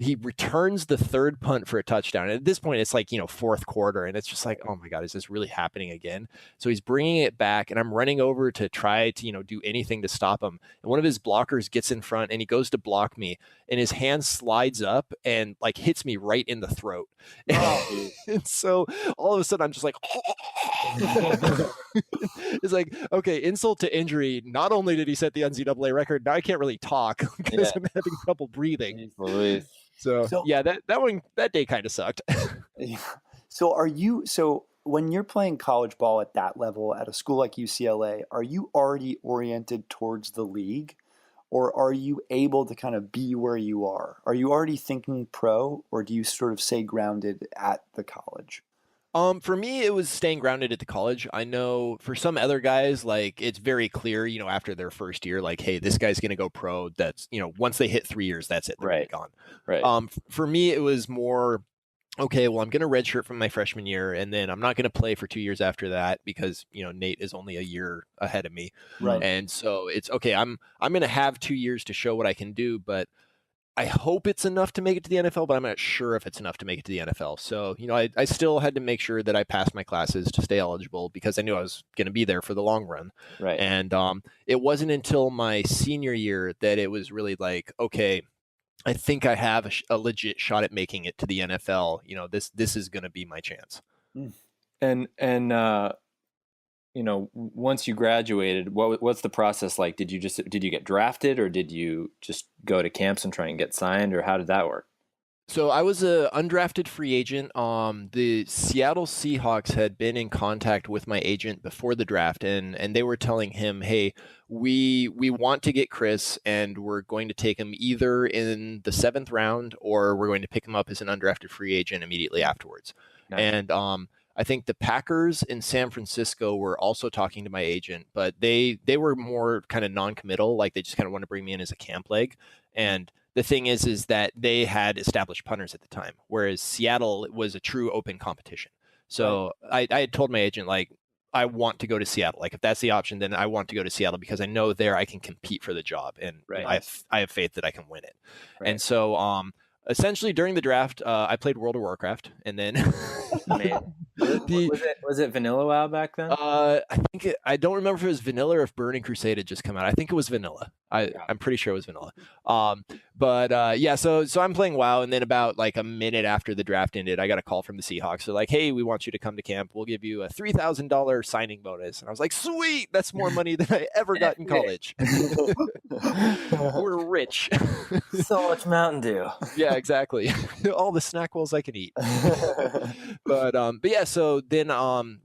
he returns the 3rd punt for a touchdown. And at this point, it's like, 4th quarter, and it's just like, oh my God, is this really happening again? So he's bringing it back, and I'm running over to try to, do anything to stop him. And one of his blockers gets in front, and he goes to block me, and his hand slides up and like hits me right in the throat. Oh. And so all of a sudden, I'm just like, it's like, okay, insult to injury. Not only did he set the NCAA record, now I can't really talk because I'm having trouble breathing. So yeah, that day kind of sucked. So when you're playing college ball at that level at a school like UCLA, are you already oriented towards the league, or are you able to kind of be where you are? Are you already thinking pro, or do you sort of stay grounded at the college? For me, it was staying grounded at the college. I know for some other guys, like it's very clear, after their first year, like, hey, this guy's going to go pro. That's, once they hit 3 years, that's it. They're gone. Right. For me, it was more, okay, well, I'm going to redshirt from my freshman year, and then I'm not going to play for 2 years after that because, Nate is only a year ahead of me. Right. And so it's okay. I'm going to have 2 years to show what I can do, but I hope it's enough to make it to the NFL, but I'm not sure if it's enough to make it to the NFL. So, I still had to make sure that I passed my classes to stay eligible because I knew I was going to be there for the long run. Right. And it wasn't until my senior year that it was really like, okay, I think I have a legit shot at making it to the NFL. This is going to be my chance. And once you graduated, what's the process like? Did you get drafted, or did you just go to camps and try and get signed, or how did that work? So I was an undrafted free agent. The Seattle Seahawks had been in contact with my agent before the draft, and they were telling him, hey, we want to get Chris, and we're going to take him either in the 7th round, or we're going to pick him up as an undrafted free agent immediately afterwards. Nice. And I think the Packers in San Francisco were also talking to my agent, but they were more kind of non-committal, like they just kind of want to bring me in as a camp leg. And the thing is that they had established punters at the time, whereas Seattle was a true open competition. So I had told my agent, like, I want to go to Seattle. Like, if that's the option, then I want to go to Seattle because I know there I can compete for the job, and I have faith that I can win it. Right. And so Essentially, during the draft, I played World of Warcraft, and then was it Vanilla WoW back then? I don't remember if it was vanilla or if Burning Crusade had just come out. I think it was vanilla. I'm pretty sure it was vanilla. So I'm playing WoW, and then about like a minute after the draft ended, I got a call from the Seahawks. They're like, "Hey, we want you to come to camp. We'll give you a $3,000 signing bonus." And I was like, "Sweet, that's more money than I ever got in college." We're rich. So much Mountain Dew. Yeah, exactly. All the snack bowls I can eat. But yeah, so then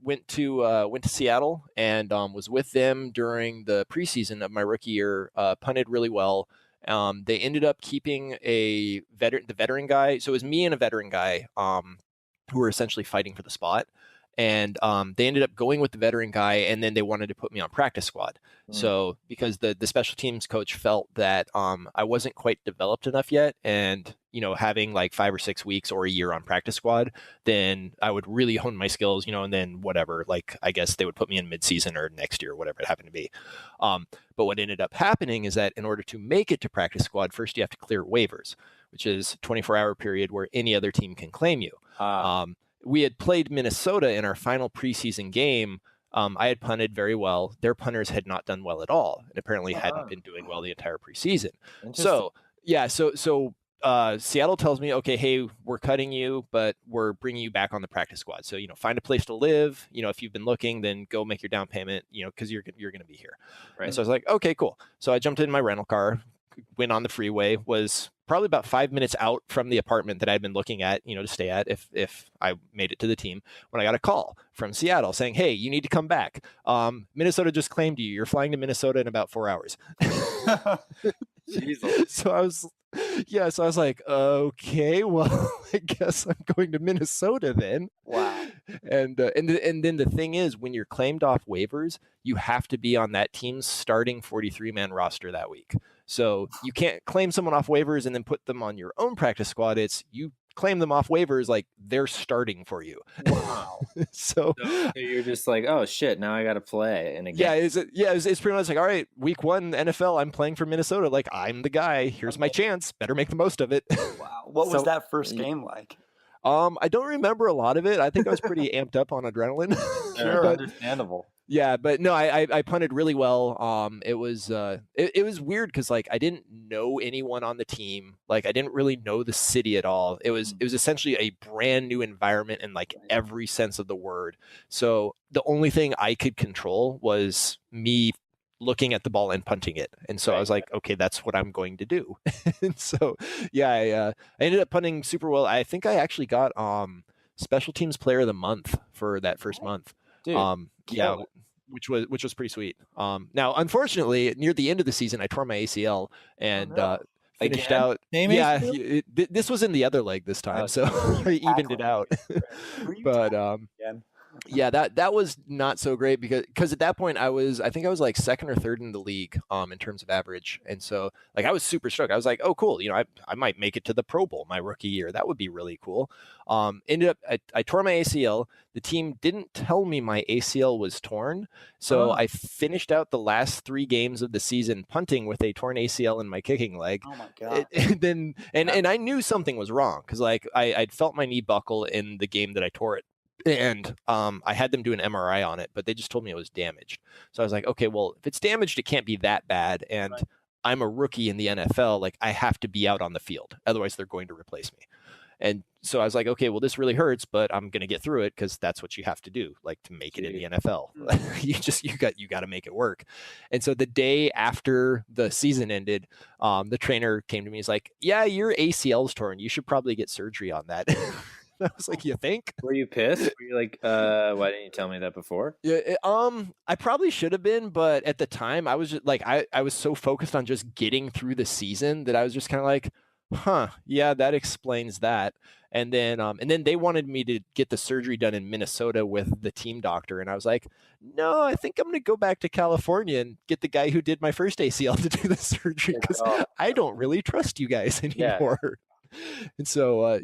went to Seattle and was with them during the preseason of my rookie year. Punted really well. They ended up keeping the veteran guy. So it was me and a veteran guy who were essentially fighting for the spot. And they ended up going with the veteran guy, and then they wanted to put me on practice squad. So because the special teams coach felt that I wasn't quite developed enough yet, and having like 5 or 6 weeks or a year on practice squad, then I would really hone my skills, and then whatever, like I guess they would put me in midseason or next year, whatever it happened to be. But what ended up happening is that in order to make it to practice squad, first you have to clear waivers, which is a 24-hour period where any other team can claim you. We had played Minnesota in our final preseason game. I had punted very well. Their punters had not done well at all, and apparently hadn't been doing well the entire preseason. So Seattle tells me, okay, hey, we're cutting you, but we're bringing you back on the practice squad. So, find a place to live. If you've been looking, then go make your down payment, because you're going to be here. Right. And so I was like, okay, cool. So I jumped in my rental car, went on the freeway, was probably about 5 minutes out from the apartment that I'd been looking at, to stay at if I made it to the team, when I got a call from Seattle saying, hey, you need to come back. Minnesota just claimed you. You're flying to Minnesota in about 4 hours. Jesus. So I was like, okay, well, I guess I'm going to Minnesota then. Wow. And then the thing is, when you're claimed off waivers, you have to be on that team's starting 43-man roster that week. So you can't claim someone off waivers and then put them on your own practice squad. It's you claim them off waivers like they're starting for you. Wow. so you're just like, oh shit, now I got to play in a game. It's pretty much like, all right, week 1 NFL, I'm playing for Minnesota. Like, I'm the guy. Here's my chance. Better make the most of it. Wow. What was that first game like? I don't remember a lot of it. I think I was pretty amped up on adrenaline. Sure, understandable. Yeah, but no, I punted really well. It was weird because like I didn't know anyone on the team. Like I didn't really know the city at all. It was essentially a brand new environment in like every sense of the word. So the only thing I could control was me looking at the ball and punting it. And so I was like, okay, that's what I'm going to do. And so I ended up punting super well. I think I actually got special teams player of the month for that first month. Dude, which was pretty sweet. Now, unfortunately, near the end of the season, I tore my ACL and finished out. This was in the other leg this time, so I evened it out. But that was not so great because at that point I think I was like second or third in the league in terms of average, and so like I was super stoked. I was like, oh cool, I might make it to the Pro Bowl my rookie year. That would be really cool. Ended up I tore my ACL. The team didn't tell me my ACL was torn, so I finished out the last 3 games of the season punting with a torn ACL in my kicking leg. Oh my god! And I knew something was wrong because like I'd felt my knee buckle in the game that I tore it. And I had them do an MRI on it, but they just told me it was damaged. So I was like, okay, well, if it's damaged, it can't be that bad. And I'm a rookie in the NFL. Like, I have to be out on the field. Otherwise, they're going to replace me. And so I was like, okay, well, this really hurts, but I'm going to get through it because that's what you have to do, like, to make it in the NFL. you got to make it work. And so the day after the season ended, the trainer came to me. He's like, yeah, your ACL's torn. You should probably get surgery on that. I was like, you think? Were you pissed? Were you like, why didn't you tell me that before? Yeah, I probably should have been, but at the time I was just like, I was so focused on just getting through the season that I was just kind of like, yeah, that explains that. And then they wanted me to get the surgery done in Minnesota with the team doctor. And I was like, no, I think I'm going to go back to California and get the guy who did my first ACL to do the surgery because I don't really trust you guys anymore. Yeah. And so,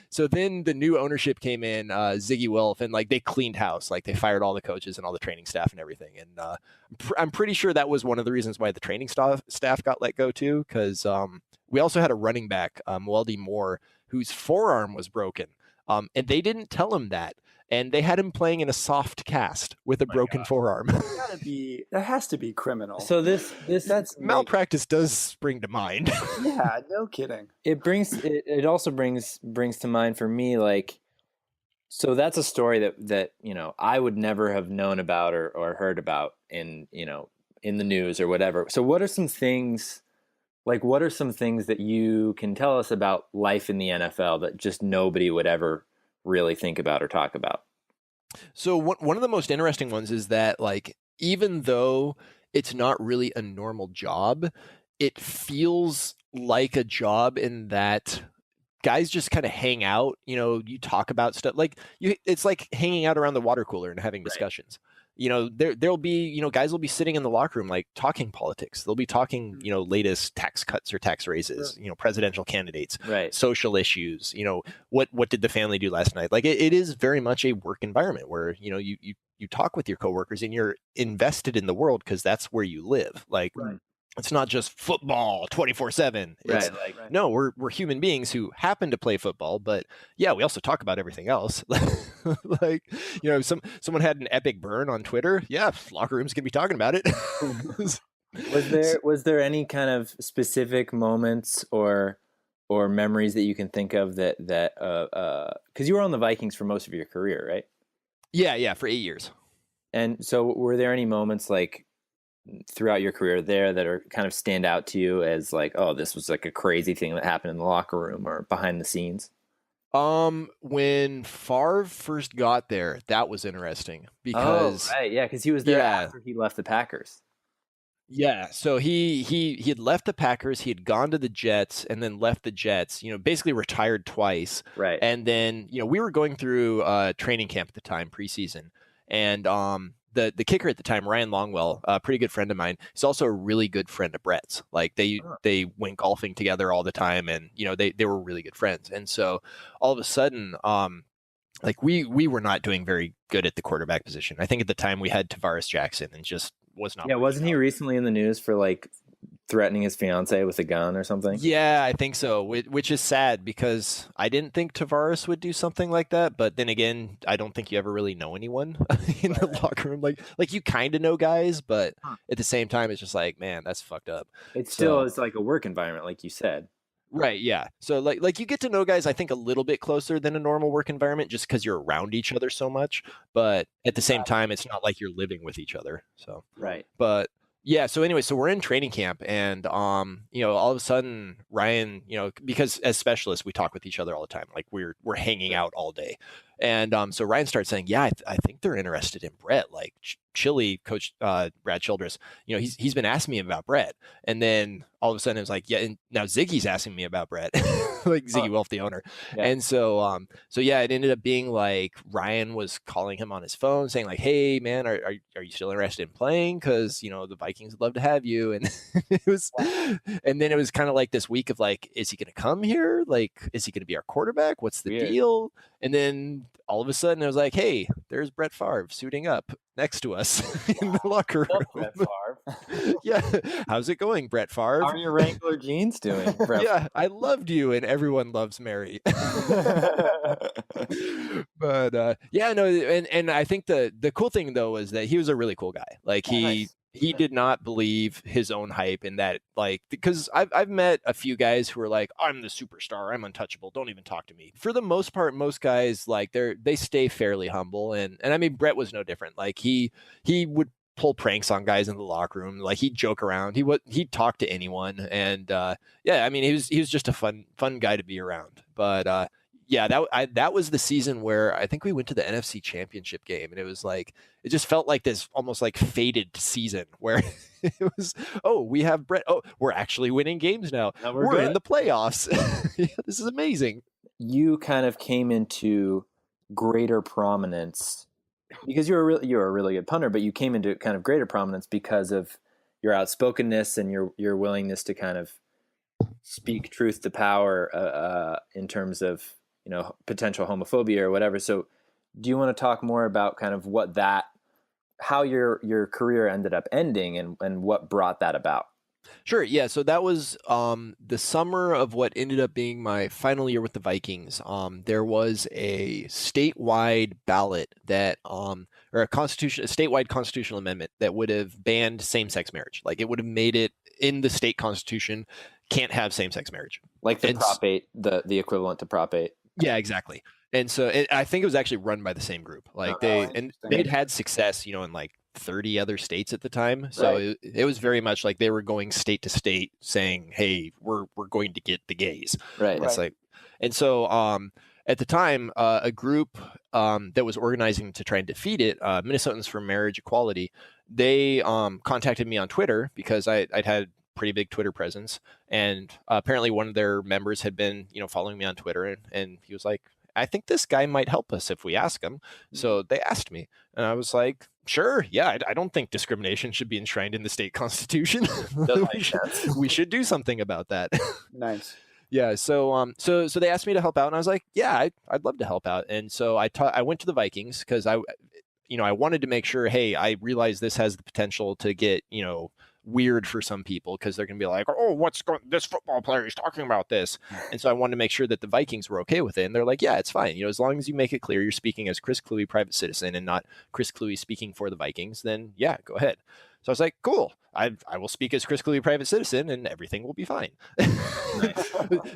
so then the new ownership came in, Ziggy Wilf, and like they cleaned house, like they fired all the coaches and all the training staff and everything. And I'm pretty sure that was one of the reasons why the training staff got let go too. Cause we also had a running back, Weldy Moore, whose forearm was broken. And they didn't tell him that. And they had him playing in a soft cast with a broken forearm. That has to be criminal. So that's malpractice does spring to mind. Yeah, no kidding. It also brings to mind for me, like, so that's a story that I would never have known about or heard about in the news or whatever. So what are some things that you can tell us about life in the NFL that just nobody would ever really think about or talk about? So one of the most interesting ones is that, like, even though it's not really a normal job, it feels like a job in that guys just kind of hang out. You talk about stuff it's like hanging out around the water cooler and having discussions. There'll be, guys will be sitting in the locker room, like, talking politics. They'll be talking, latest tax cuts or tax raises, presidential candidates, right, social issues, what did the family do last night? Like, it is very much a work environment where, you talk with your coworkers and you're invested in the world because that's where you live. Like, it's not just football 24/7. Right. No, we're human beings who happen to play football, but yeah, we also talk about everything else. Like, someone had an epic burn on Twitter. Yeah, locker rooms can be talking about it. Was there any kind of specific moments or memories that you can think of that because you were on the Vikings for most of your career, right? Yeah, for 8 years. And so were there any moments, like, throughout your career there that are kind of stand out to you as, like, oh, this was like a crazy thing that happened in the locker room or behind the scenes? When Favre first got there, that was interesting because because he was there after he left the Packers. Yeah, so he had left the Packers, he had gone to the Jets, and then left the Jets. Basically retired twice. Right, and then we were going through training camp at the time, preseason, and the kicker at the time, Ryan Longwell, a pretty good friend of mine, is also a really good friend of Brett's. Like, they went golfing together all the time, and they were really good friends. And so all of a sudden, like, we were not doing very good at the quarterback position. I think at the time we had Tavares Jackson and just was not. Yeah, wasn't he recently in the news for, like, threatening his fiance with a gun or something? Yeah, I think so, which is sad because I didn't think Tavares would do something like that. But then again, I don't think you ever really know anyone in the locker room. Like you kind of know guys, but at the same time, it's just like, man, that's fucked up. It's like a work environment, like you said. Right, yeah. So like you get to know guys, I think, a little bit closer than a normal work environment just because you're around each other so much. But at the same time, it's not like you're living with each other. So right. But yeah, so anyway, so we're in training camp, and all of a sudden Ryan, because as specialists we talk with each other all the time, like we're hanging out all day, and so Ryan starts saying, yeah, I think they're interested in Brett. Like Chili coach Brad Childress, he's been asking me about Brett, and then all of a sudden it was like, yeah, and now Ziggy's asking me about Brett, like Ziggy Wolf, the owner, and so yeah, it ended up being like Ryan was calling him on his phone saying like, hey man, are you still interested in playing? Because the Vikings would love to have you, and it was, and then it was kind of like this week of like, is he going to come here? Like, is he going to be our quarterback? What's the deal? And then all of a sudden it was like, hey, there's Brett Favre suiting up next to us in the locker room. Brett Favre. Yeah, how's it going, Brett Favre? How are your Wrangler jeans doing, Brett? Yeah, I loved you, and everyone loves Mary. But yeah, no, and I think the cool thing though was that he was a really cool guy. Like he did not believe his own hype in that, like, because I've met a few guys who are like, I'm the superstar, I'm untouchable, don't even talk to me. For the most part, most guys, like, they stay fairly humble, and I mean Brett was no different. Like he would pull pranks on guys in the locker room, like he'd joke around, he'd talk to anyone, and yeah, I mean he was just a fun guy to be around. But yeah, that was the season where I think we went to the NFC Championship game, and it was like, it just felt like this almost like fated season where it was, oh, we have Brett. Oh, we're actually winning games now. We're in the playoffs. Yeah, this is amazing. You kind of came into greater prominence because you're a really good punter, but you came into kind of greater prominence because of your outspokenness and your willingness to kind of speak truth to power in terms of potential homophobia or whatever. So do you want to talk more about kind of how your career ended up ending and what brought that about? Sure. Yeah. So that was the summer of what ended up being my final year with the Vikings. There was a statewide ballot that, or a statewide constitutional amendment that would have banned same-sex marriage. Like it would have made it in the state constitution, can't have same-sex marriage. Like the Prop 8, the equivalent to Prop 8. Yeah, exactly. And so I think it was actually run by the same group. Like they'd had success, in like 30 other states at the time. So Right. it was very much like they were going state to state saying, hey, we're going to get the gays. Right. It's like, and so at the time, a group that was organizing to try and defeat it, Minnesotans for Marriage Equality, they contacted me on Twitter because I'd had pretty big Twitter presence. And apparently one of their members had been, following me on Twitter. And he was like, I think this guy might help us if we ask him. So they asked me, and I was like, sure. Yeah. I don't think discrimination should be enshrined in the state constitution. we should do something about that. Nice. Yeah. So they asked me to help out, and I was like, yeah, I'd love to help out. And so I went to the Vikings because I wanted to make sure, hey, I realize this has the potential to get, weird for some people because they're going to be like, oh, this football player is talking about this. And so I wanted to make sure that the Vikings were okay with it. And they're like, yeah, it's fine. As long as you make it clear you're speaking as Chris Kluwe, private citizen, and not Chris Kluwe speaking for the Vikings, then yeah, go ahead. So I was like, cool, I will speak as Chris Kluwe, private citizen, and everything will be fine.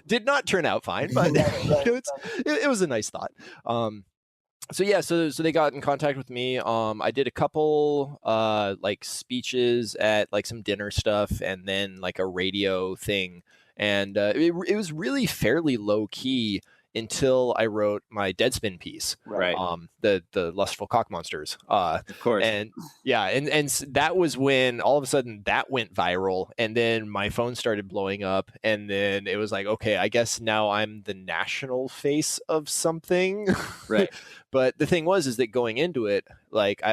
Did not turn out fine, but it was a nice thought. So yeah, so they got in contact with me. I did a couple like speeches at like some dinner stuff, and then like a radio thing, and it was really fairly low key until I wrote my Deadspin piece, right? The lustful cock monsters, of course, and yeah, and that was when all of a sudden that went viral, and then my phone started blowing up, and then it was like, okay, I guess now I'm the national face of something, right? But the thing is that going into it, like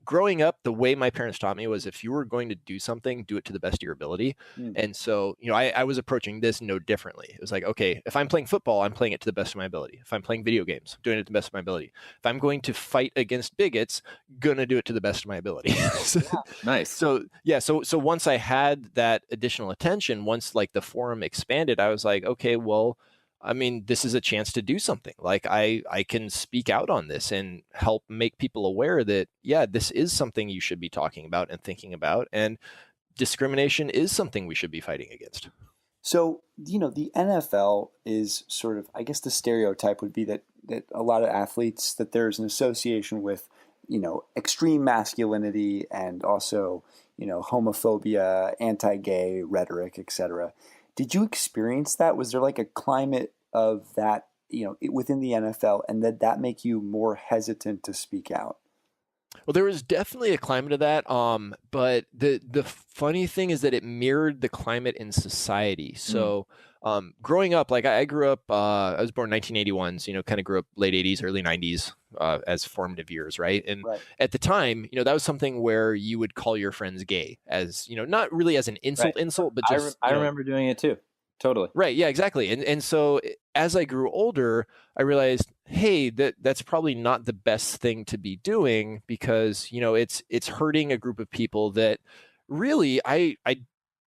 growing up, the way my parents taught me was if you were going to do something, do it to the best of your ability. And so, I was approaching this no differently. It was like, okay, if I'm playing football, I'm playing it to the best of my ability. If I'm playing video games, doing it to the best of my ability. If I'm going to fight against bigots, gonna do it to the best of my ability. Nice. So yeah, so once I had that additional attention, once like the forum expanded, I was like, okay, well, I mean, this is a chance to do something. Like I can speak out on this and help make people aware that, yeah, this is something you should be talking about and thinking about. And discrimination is something we should be fighting against. So, the NFL is sort of, I guess the stereotype would be that a lot of athletes, that there's an association with, extreme masculinity and also, homophobia, anti-gay rhetoric, etc. Did you experience that? Was there like a climate of that, within the NFL, and did that make you more hesitant to speak out? Well, there was definitely a climate of that. But the funny thing is that it mirrored the climate in society. So, growing up, like I grew up, I was born in 1981, so, kind of grew up late 80s, early 90s as formative years, right? And at the time, that was something where you would call your friends gay as, not really as an insult, but just... I remember doing it too. Totally. Right. Yeah, exactly. And so as I grew older, I realized, hey, that's probably not the best thing to be doing because, it's hurting a group of people that really I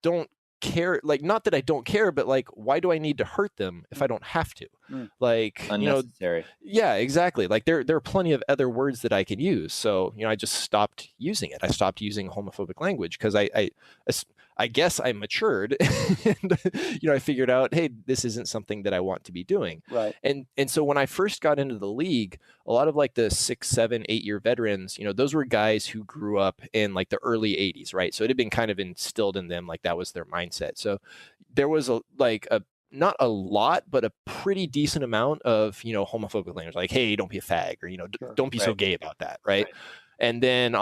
don't care. Like, not that I don't care, but like, why do I need to hurt them if I don't have to? Like, unnecessary. Yeah, exactly. Like there are plenty of other words that I can use. So, I just stopped using it. I stopped using homophobic language because I guess I matured and, I figured out, hey, this isn't something that I want to be doing. Right. And so when I first got into the league, a lot of like the 6, 7, 8 year veterans, those were guys who grew up in like the early 80s, right? So it had been kind of instilled in them, like that was their mindset. So there was not a lot, but a pretty decent amount of, homophobic language, like, hey, don't be a fag, or, don't be so gay about that. Right. And then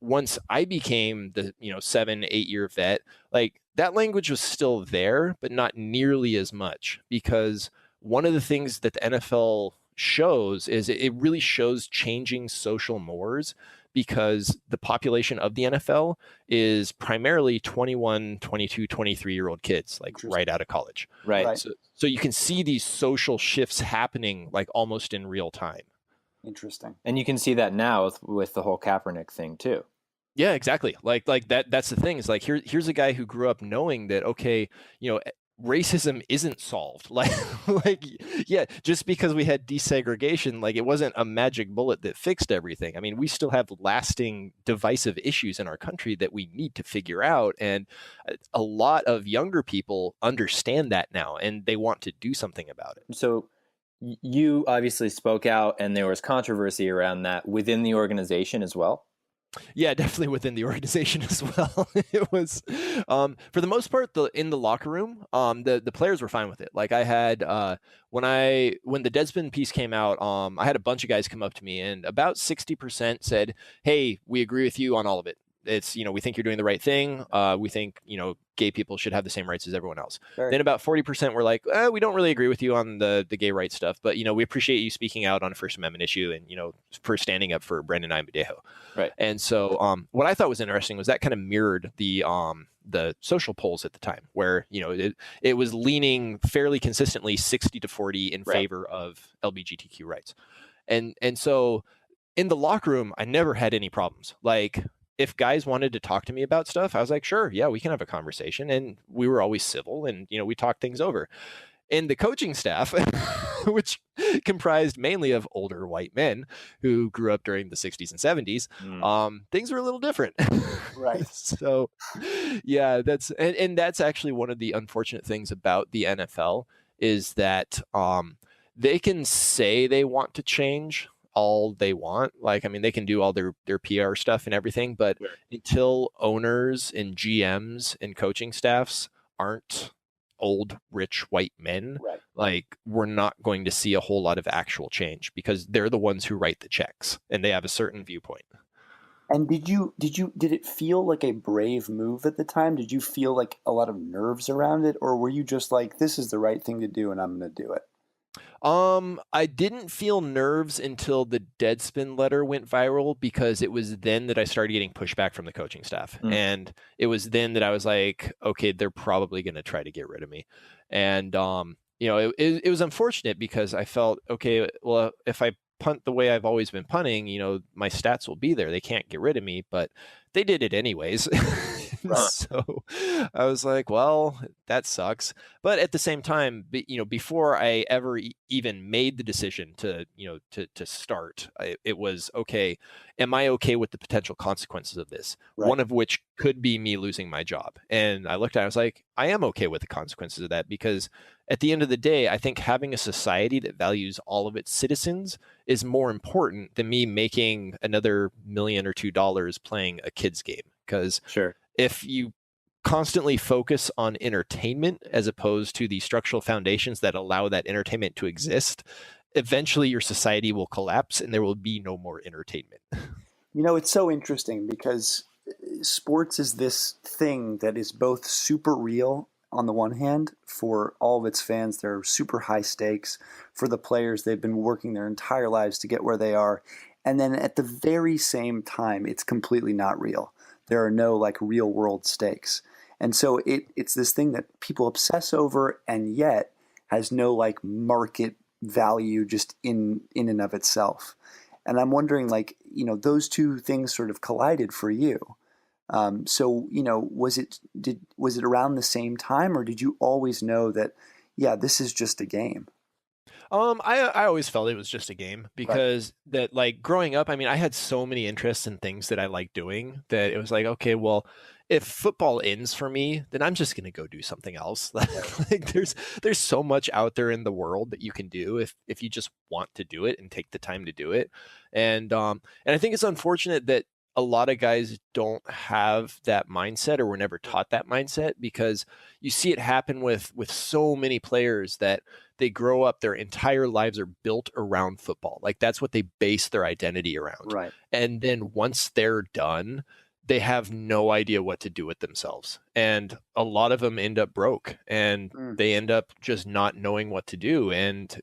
once I became the 7, 8 year vet, like that language was still there, but not nearly as much, because one of the things that the NFL shows is it really shows changing social mores, because the population of the NFL is primarily 21, 22, 23-year-old kids, like right out of college. Right. So you can see these social shifts happening like almost in real time. Interesting. And you can see that now with the whole Kaepernick thing too. Yeah, exactly. Like that's the thing is like here's a guy who grew up knowing that, okay, racism isn't solved. Like yeah, just because we had desegregation, like it wasn't a magic bullet that fixed everything. I mean, we still have lasting divisive issues in our country that we need to figure out, and a lot of younger people understand that now and they want to do something about it. So you obviously spoke out, and there was controversy around that within the organization as well. Yeah, definitely within the organization as well. It was, for the most part, in the locker room, the players were fine with it. Like I had, when the Deadspin piece came out, I had a bunch of guys come up to me, and about 60% said, "Hey, we agree with you on all of it. It's, we think you're doing the right thing. We think, gay people should have the same rights as everyone else." Sure. Then about 40% were like, we don't really agree with you on the gay rights stuff, but, we appreciate you speaking out on a First Amendment issue and, for standing up for Brandon Iambudejo. Right. And so what I thought was interesting was that kind of mirrored the social polls at the time, where, it was leaning fairly consistently 60-40 in favor of LGBTQ rights. And so in the locker room, I never had any problems. Like, if guys wanted to talk to me about stuff, I was like, sure, yeah, we can have a conversation. And we were always civil, and, we talked things over. And the coaching staff, which comprised mainly of older white men who grew up during the 60s and 70s, things were a little different. Right. So, yeah, that's actually one of the unfortunate things about the NFL is that they can say they want to change all they want. Like, I mean, they can do all their PR stuff and everything, but until owners and GMs and coaching staffs aren't old, rich white men, like, we're not going to see a whole lot of actual change because they're the ones who write the checks and they have a certain viewpoint. And did it feel like a brave move at the time? Did you feel like a lot of nerves around it, or were you just like, this is the right thing to do and I'm going to do it? I didn't feel nerves until the Deadspin letter went viral, because it was then that I started getting pushback from the coaching staff. And it was then that I was like, okay, they're probably going to try to get rid of me. And, it was unfortunate because I felt, okay, well, if I punt the way I've always been punting, my stats will be there. They can't get rid of me, but they did it anyways. So I was like, well, that sucks. But at the same time, before I ever even made the decision to start, it was, okay, am I okay with the potential consequences of this? Right. One of which could be me losing my job. And I looked at it, I was like, I am okay with the consequences of that, because at the end of the day, I think having a society that values all of its citizens is more important than me making another $1 million or $2 million playing a kid's game. Because if you constantly focus on entertainment as opposed to the structural foundations that allow that entertainment to exist, eventually your society will collapse and there will be no more entertainment. It's so interesting because sports is this thing that is both super real on the one hand for all of its fans. They're super high stakes. For the players, they've been working their entire lives to get where they are. And then at the very same time, it's completely not real. There are no like real world stakes. And so it's this thing that people obsess over and yet has no like market value just in and of itself. And I'm wondering, like, those two things sort of collided for you. So, was it around the same time, or did you always know that, yeah, this is just a game? I always felt it was just a game, because that, like, growing up, I mean, I had so many interests and things that I like doing that it was like, okay, well, if football ends for me, then I'm just going to go do something else. Like, there's so much out there in the world that you can do if you just want to do it and take the time to do it. And I think it's unfortunate that a lot of guys don't have that mindset, or were never taught that mindset, because you see it happen with so many players that they grow up, their entire lives are built around football. Like, that's what they base their identity around. Right. And then once they're done, they have no idea what to do with themselves. And a lot of them end up broke, and they end up just not knowing what to do, and,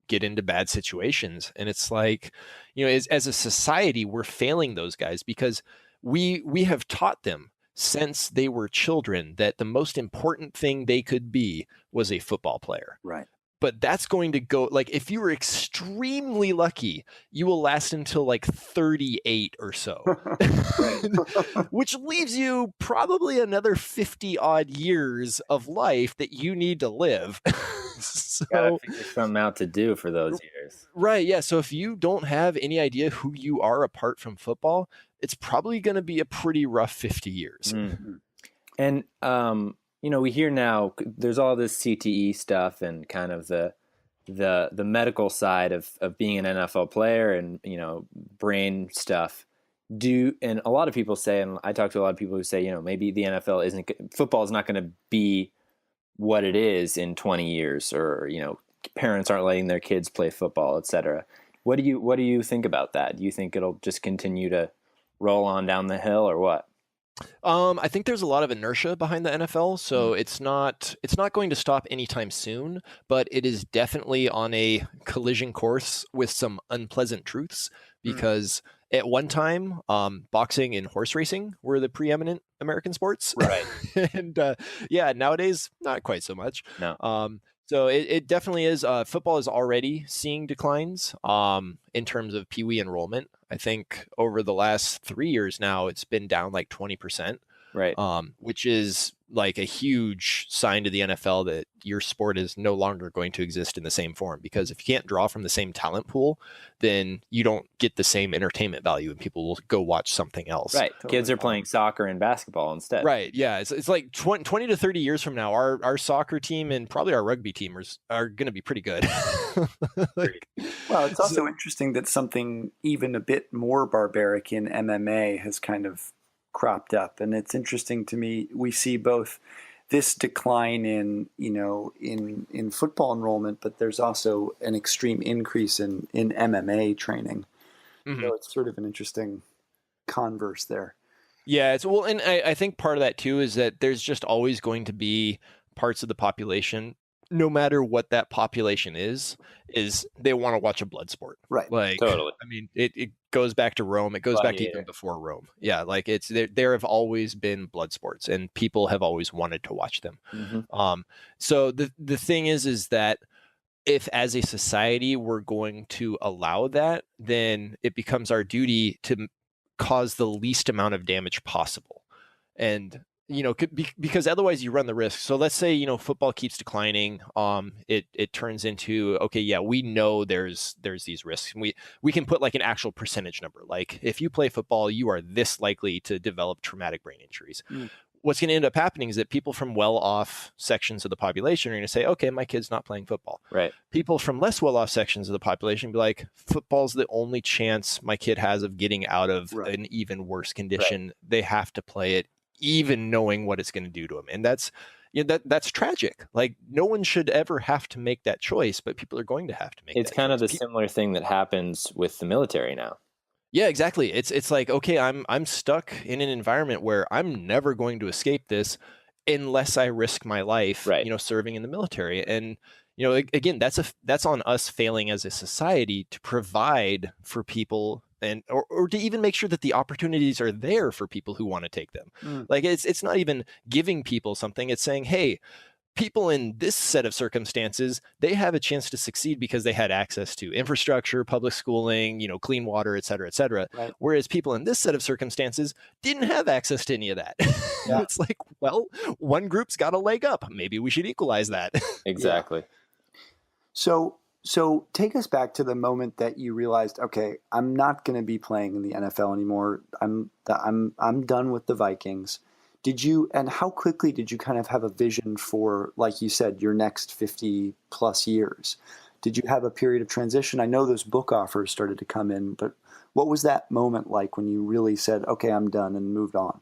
get into bad situations. And it's like, as a society, we're failing those guys, because we have taught them since they were children that the most important thing they could be was a football player. Right. but that's going to go, like, if you were extremely lucky, you will last until like 38 or so, which leaves you probably another 50 odd years of life that you need to live. So, gotta figure something out to do for those years. Right. Yeah. So if you don't have any idea who you are apart from football, it's probably going to be a pretty rough 50 years. And, we hear now there's all this CTE stuff and kind of the medical side of being an NFL player and, brain stuff. And a lot of people say, and I talk to a lot of people who say, maybe the NFL football is not going to be what it is in 20 years, or, parents aren't letting their kids play football, et cetera. What do you think about that? Do you think it'll just continue to roll on down the hill, or what? I think there's a lot of inertia behind the NFL, so it's not going to stop anytime soon, but it is definitely on a collision course with some unpleasant truths, because at one time, boxing and horse racing were the preeminent American sports. Right. And nowadays, not quite so much. No. So it definitely is. Football is already seeing declines in terms of Pee Wee enrollment. I think over the last 3 years now, it's been down like 20%. Right. Which is like a huge sign to the NFL that your sport is no longer going to exist in the same form. Because if you can't draw from the same talent pool, then you don't get the same entertainment value, and people will go watch something else. Right. Totally. Kids are playing soccer and basketball instead. Right. Yeah. It's like 20 to 30 years from now, our soccer team and probably our rugby team are going to be pretty good. Well, it's also interesting that something even a bit more barbaric in MMA has kind of cropped up, and it's interesting to me. We see both this decline in football enrollment, but there's also an extreme increase in MMA training. So it's sort of an interesting converse there. Yeah, and I think part of that too is that there's just always going to be parts of the population, no matter what that population is they want to watch a blood sport. Right. Like, totally. I mean, it goes back to Rome. It goes back to even before Rome. Yeah. Like there have always been blood sports, and people have always wanted to watch them. So the thing is that if as a society we're going to allow that, then it becomes our duty to cause the least amount of damage possible. And because otherwise you run the risk. So let's say, football keeps declining. It turns into, okay, yeah, we know there's these risks. And we can put like an actual percentage number. Like if you play football, you are this likely to develop traumatic brain injuries. What's going to end up happening is that people from well-off sections of the population are going to say, okay, my kid's not playing football. Right. People from less well-off sections of the population be like, football's the only chance my kid has of getting out of an even worse condition. Right. They have to play it, even knowing what it's going to do to them. And that's tragic. Like, no one should ever have to make that choice, but people are going to have to make It's kind of the similar thing that happens with the military now. Yeah, exactly. It's like, okay, I'm stuck in an environment where I'm never going to escape this unless I risk my life, serving in the military. And, again, that's on us failing as a society to provide for people and or to even make sure that the opportunities are there for people who want to take them. Like it's not even giving people something. It's saying, hey, people in this set of circumstances, they have a chance to succeed because they had access to infrastructure, public schooling, clean water, et cetera, et cetera. Right. Whereas people in this set of circumstances didn't have access to any of that. Yeah. It's like, well, one group's got a leg up. Maybe we should equalize that. Exactly. Yeah. So take us back to the moment that you realized, okay, I'm not going to be playing in the NFL anymore. I'm done with the Vikings. And how quickly did you kind of have a vision for, like you said, your next 50 plus years? Did you have a period of transition? I know those book offers started to come in, but what was that moment like when you really said, okay, I'm done, and moved on?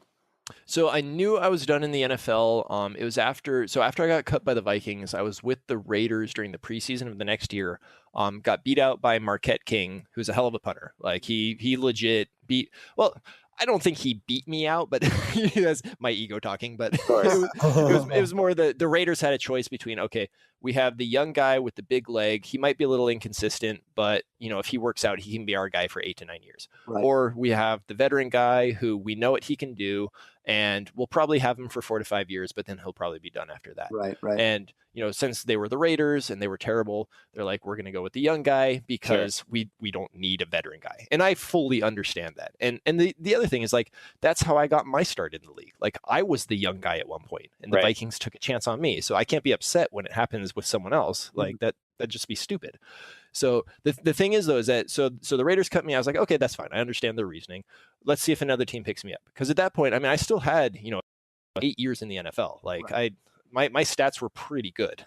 So I knew I was done in the NFL. It was after I got cut by the Vikings, I was with the Raiders during the preseason of the next year. Got beat out by Marquette King, who's a hell of a punter. Like he legit beat. Well, I don't think he beat me out, but that's my ego talking. But it was more the Raiders had a choice between, okay, we have the young guy with the big leg. He might be a little inconsistent, but if he works out, he can be our guy for 8 to 9 years. Right. Or we have the veteran guy who we know what he can do, and we'll probably have him for 4 to 5 years, but then he'll probably be done after that. Right. And, since they were the Raiders and they were terrible, they're like, we're going to go with the young guy because we don't need a veteran guy. And I fully understand that. And the other thing is, like, that's how I got my start in the league. Like, I was the young guy at one point, and the Vikings took a chance on me. So I can't be upset when it happens with someone else. Like, that'd just be stupid. So the thing is, though, is that so the Raiders cut me. I was like, okay, that's fine. I understand their reasoning. Let's see if another team picks me up. Because at that point, I mean, I still had 8 years in the NFL. Like, my stats were pretty good.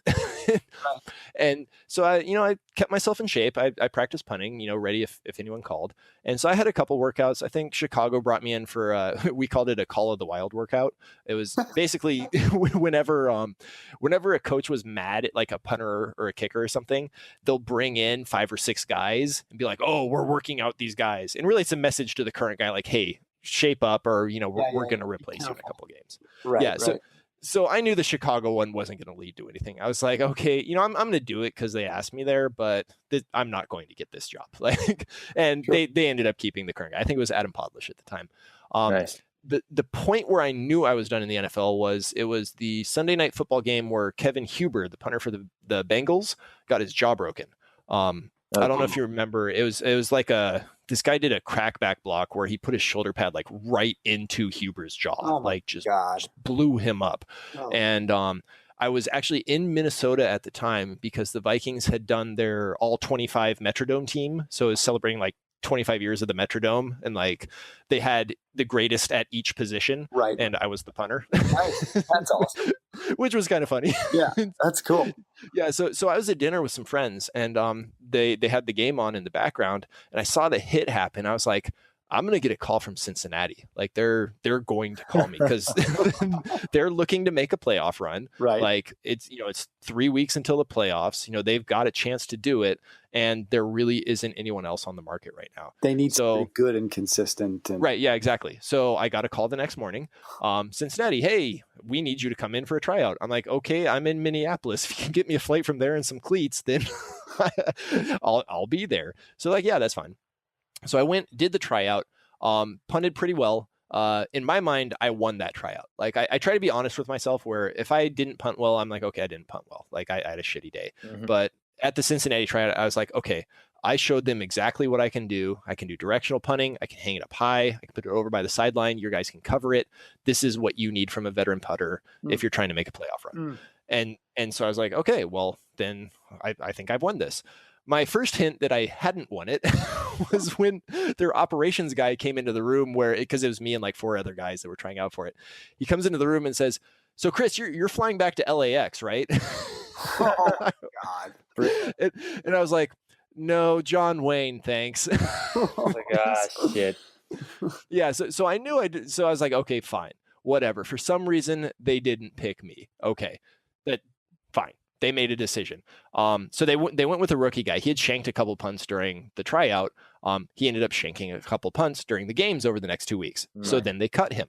And so I kept myself in shape. I practiced punting, ready if anyone called. And so I had a couple workouts. I think Chicago brought me in for we called it a Call of the Wild workout. It was basically whenever a coach was mad at like a punter or a kicker or something, they'll bring in 5 or 6 guys and be like, oh, we're working out these guys. And really it's a message to the current guy, like, hey, shape up, or we're going to replace you in a couple games. So I knew the Chicago one wasn't going to lead to anything. I was like, okay, I'm going to do it because they asked me there, but I'm not going to get this job. And they ended up keeping the current guy. I think it was Adam Podlish at the time. Nice. The point where I knew I was done in the NFL was the Sunday night football game where Kevin Huber, the punter for the Bengals, got his jaw broken. I don't know if you remember. It was like this guy did a crackback block where he put his shoulder pad like right into Huber's jaw, just blew him up. Oh. And I was actually in Minnesota at the time because the Vikings had done their all 25 Metrodome team, so it was celebrating like 25 years of the Metrodome, and like they had the greatest at each position, and I was the punter. Nice. That's awesome. Which was kind of funny. Yeah, that's cool. Yeah, so I was at dinner with some friends, and they had the game on in the background, and I saw the hit happen. I was like, I'm going to get a call from Cincinnati. Like they're going to call me because they're looking to make a playoff run. Right. Like it's 3 weeks until the playoffs. They've got a chance to do it, and there really isn't anyone else on the market right now. They need to be good and consistent. Right. Yeah, exactly. So I got a call the next morning. Cincinnati, hey, we need you to come in for a tryout. I'm like, okay, I'm in Minneapolis. If you can get me a flight from there and some cleats, then I'll be there. So like, yeah, that's fine. So I went, did the tryout, punted pretty well. In my mind, I won that tryout. Like I try to be honest with myself where if I didn't punt well, I'm like, okay, I didn't punt well. Like I had a shitty day. Mm-hmm. But at the Cincinnati tryout, I was like, okay, I showed them exactly what I can do. I can do directional punting. I can hang it up high. I can put it over by the sideline. Your guys can cover it. This is what you need from a veteran putter if you're trying to make a playoff run. And so I was like, okay, well, then I think I've won this. My first hint that I hadn't won it was when their operations guy came into the room because it was me and like 4 other guys that were trying out for it. He comes into the room and says, so Chris, you're flying back to LAX, right? Oh my God. And I was like, no, John Wayne, thanks. Oh my gosh, shit. Yeah. So I knew I did. So I was like, okay, fine, whatever. For some reason, they didn't pick me. Okay, but fine. They made a decision. So they went with a rookie guy. He had shanked a couple punts during the tryout. He ended up shanking a couple punts during the games over the next 2 weeks. Right. So then they cut him.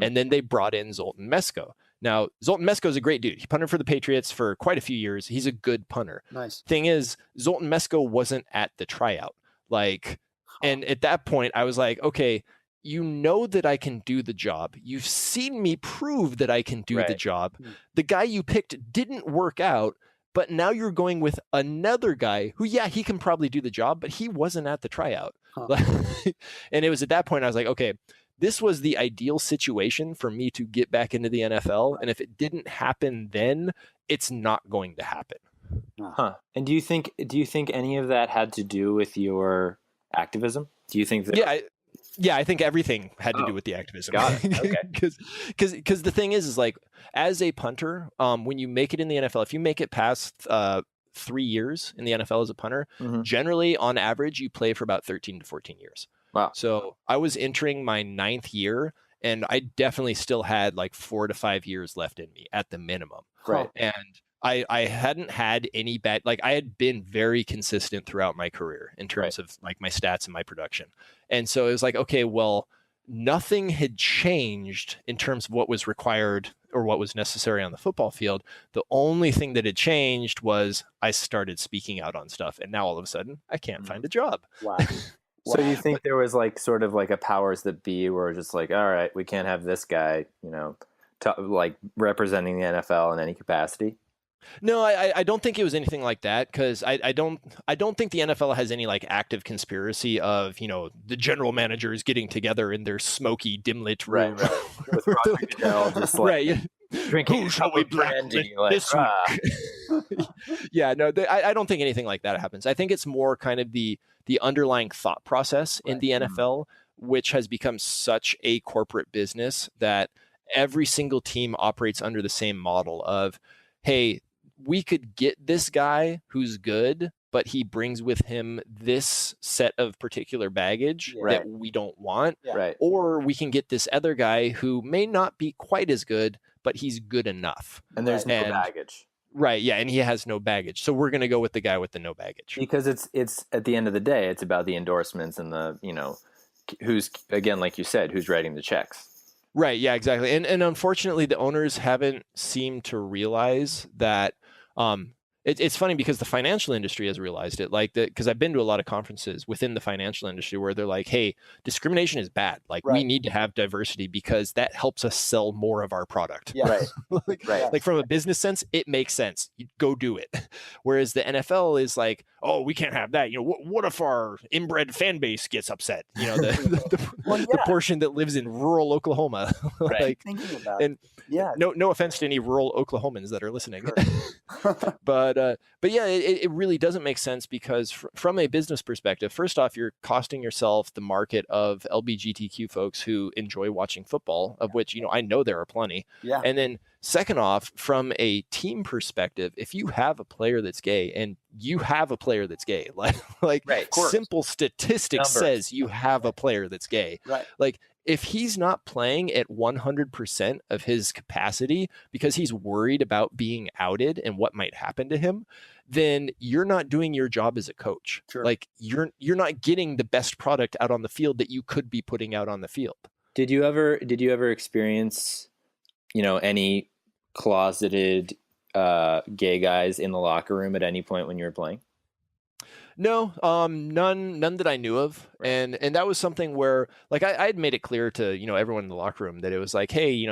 And then they brought in Zoltan Mesko. Now, Zoltan Mesko is a great dude. He punted for the Patriots for quite a few years. He's a good punter. Nice. Thing is, Zoltan Mesko wasn't at the tryout. And at that point, I was like, okay, you know that I can do the job. You've seen me prove that I can do the job. The guy you picked didn't work out, but now you're going with another guy who, yeah, he can probably do the job, but he wasn't at the tryout. And it was at that point I was like, okay, this was the ideal situation for me to get back into the NFL. And if it didn't happen then, it's not going to happen. Huh. And do you think any of that had to do with your activism? Do you think that? Yeah, I think everything had to do with the activism. Got it. Okay. Because the thing is like, as a punter, when you make it in the NFL, if you make it past 3 years in the NFL as a punter, generally on average, you play for about 13 to 14 years. Wow. So I was entering my 9th year, and I definitely still had like 4 to 5 years left in me at the minimum. Right. And I hadn't had any bad, like I had been very consistent throughout my career in terms of like my stats and my production. And so it was like, okay, well, nothing had changed in terms of what was required or what was necessary on the football field. The only thing that had changed was I started speaking out on stuff. And now all of a sudden I can't find a job. Wow. So you think there was like sort of like a powers that be where just like, all right, we can't have this guy, like representing the NFL in any capacity? No, I don't think it was anything like that, because I don't think the NFL has any like active conspiracy of the general managers getting together in their smoky dim lit room, right. With Roger Goodell just like right. drinking Who shall we blacklist this week? Yeah, no, I don't think anything like that happens. I think it's more kind of the underlying thought process in the NFL, which has become such a corporate business that every single team operates under the same model of, hey, we could get this guy who's good, but he brings with him this set of particular baggage that we don't want. Right. Or we can get this other guy who may not be quite as good, but he's good enough. And there's no baggage. Right. Yeah. And he has no baggage. So we're going to go with the guy with the no baggage. Because it's at the end of the day, it's about the endorsements and the, who's, again, like you said, who's writing the checks. Right. Yeah, exactly. And unfortunately, the owners haven't seemed to realize that. It's funny because the financial industry has realized it, like that, because I've been to a lot of conferences within the financial industry where they're like, hey, discrimination is bad. Like we need to have diversity because that helps us sell more of our product. Yeah. Like from a business sense, it makes sense. You go do it. Whereas the NFL is like, oh, we can't have that. What if our inbred fan base gets upset? The portion that lives in rural Oklahoma. Like, thinking about it. No offense to any rural Oklahomans that are listening. But yeah, it really doesn't make sense because from a business perspective, first off, you're costing yourself the market of LGBTQ folks who enjoy watching football, of which, I know there are plenty. Yeah. And then second off, from a team perspective, if you have a player that's gay and you have a player that's gay, like simple statistics says you have a player that's gay. Right. Like, if he's not playing at 100% of his capacity because he's worried about being outed and what might happen to him, then you're not doing your job as a coach. Sure. Like you're not getting the best product out on the field that you could be putting out on the field. Did you ever experience, any closeted gay guys in the locker room at any point when you were playing? No, none that I knew of. And that was something where like I had made it clear to, everyone in the locker room that it was like, hey,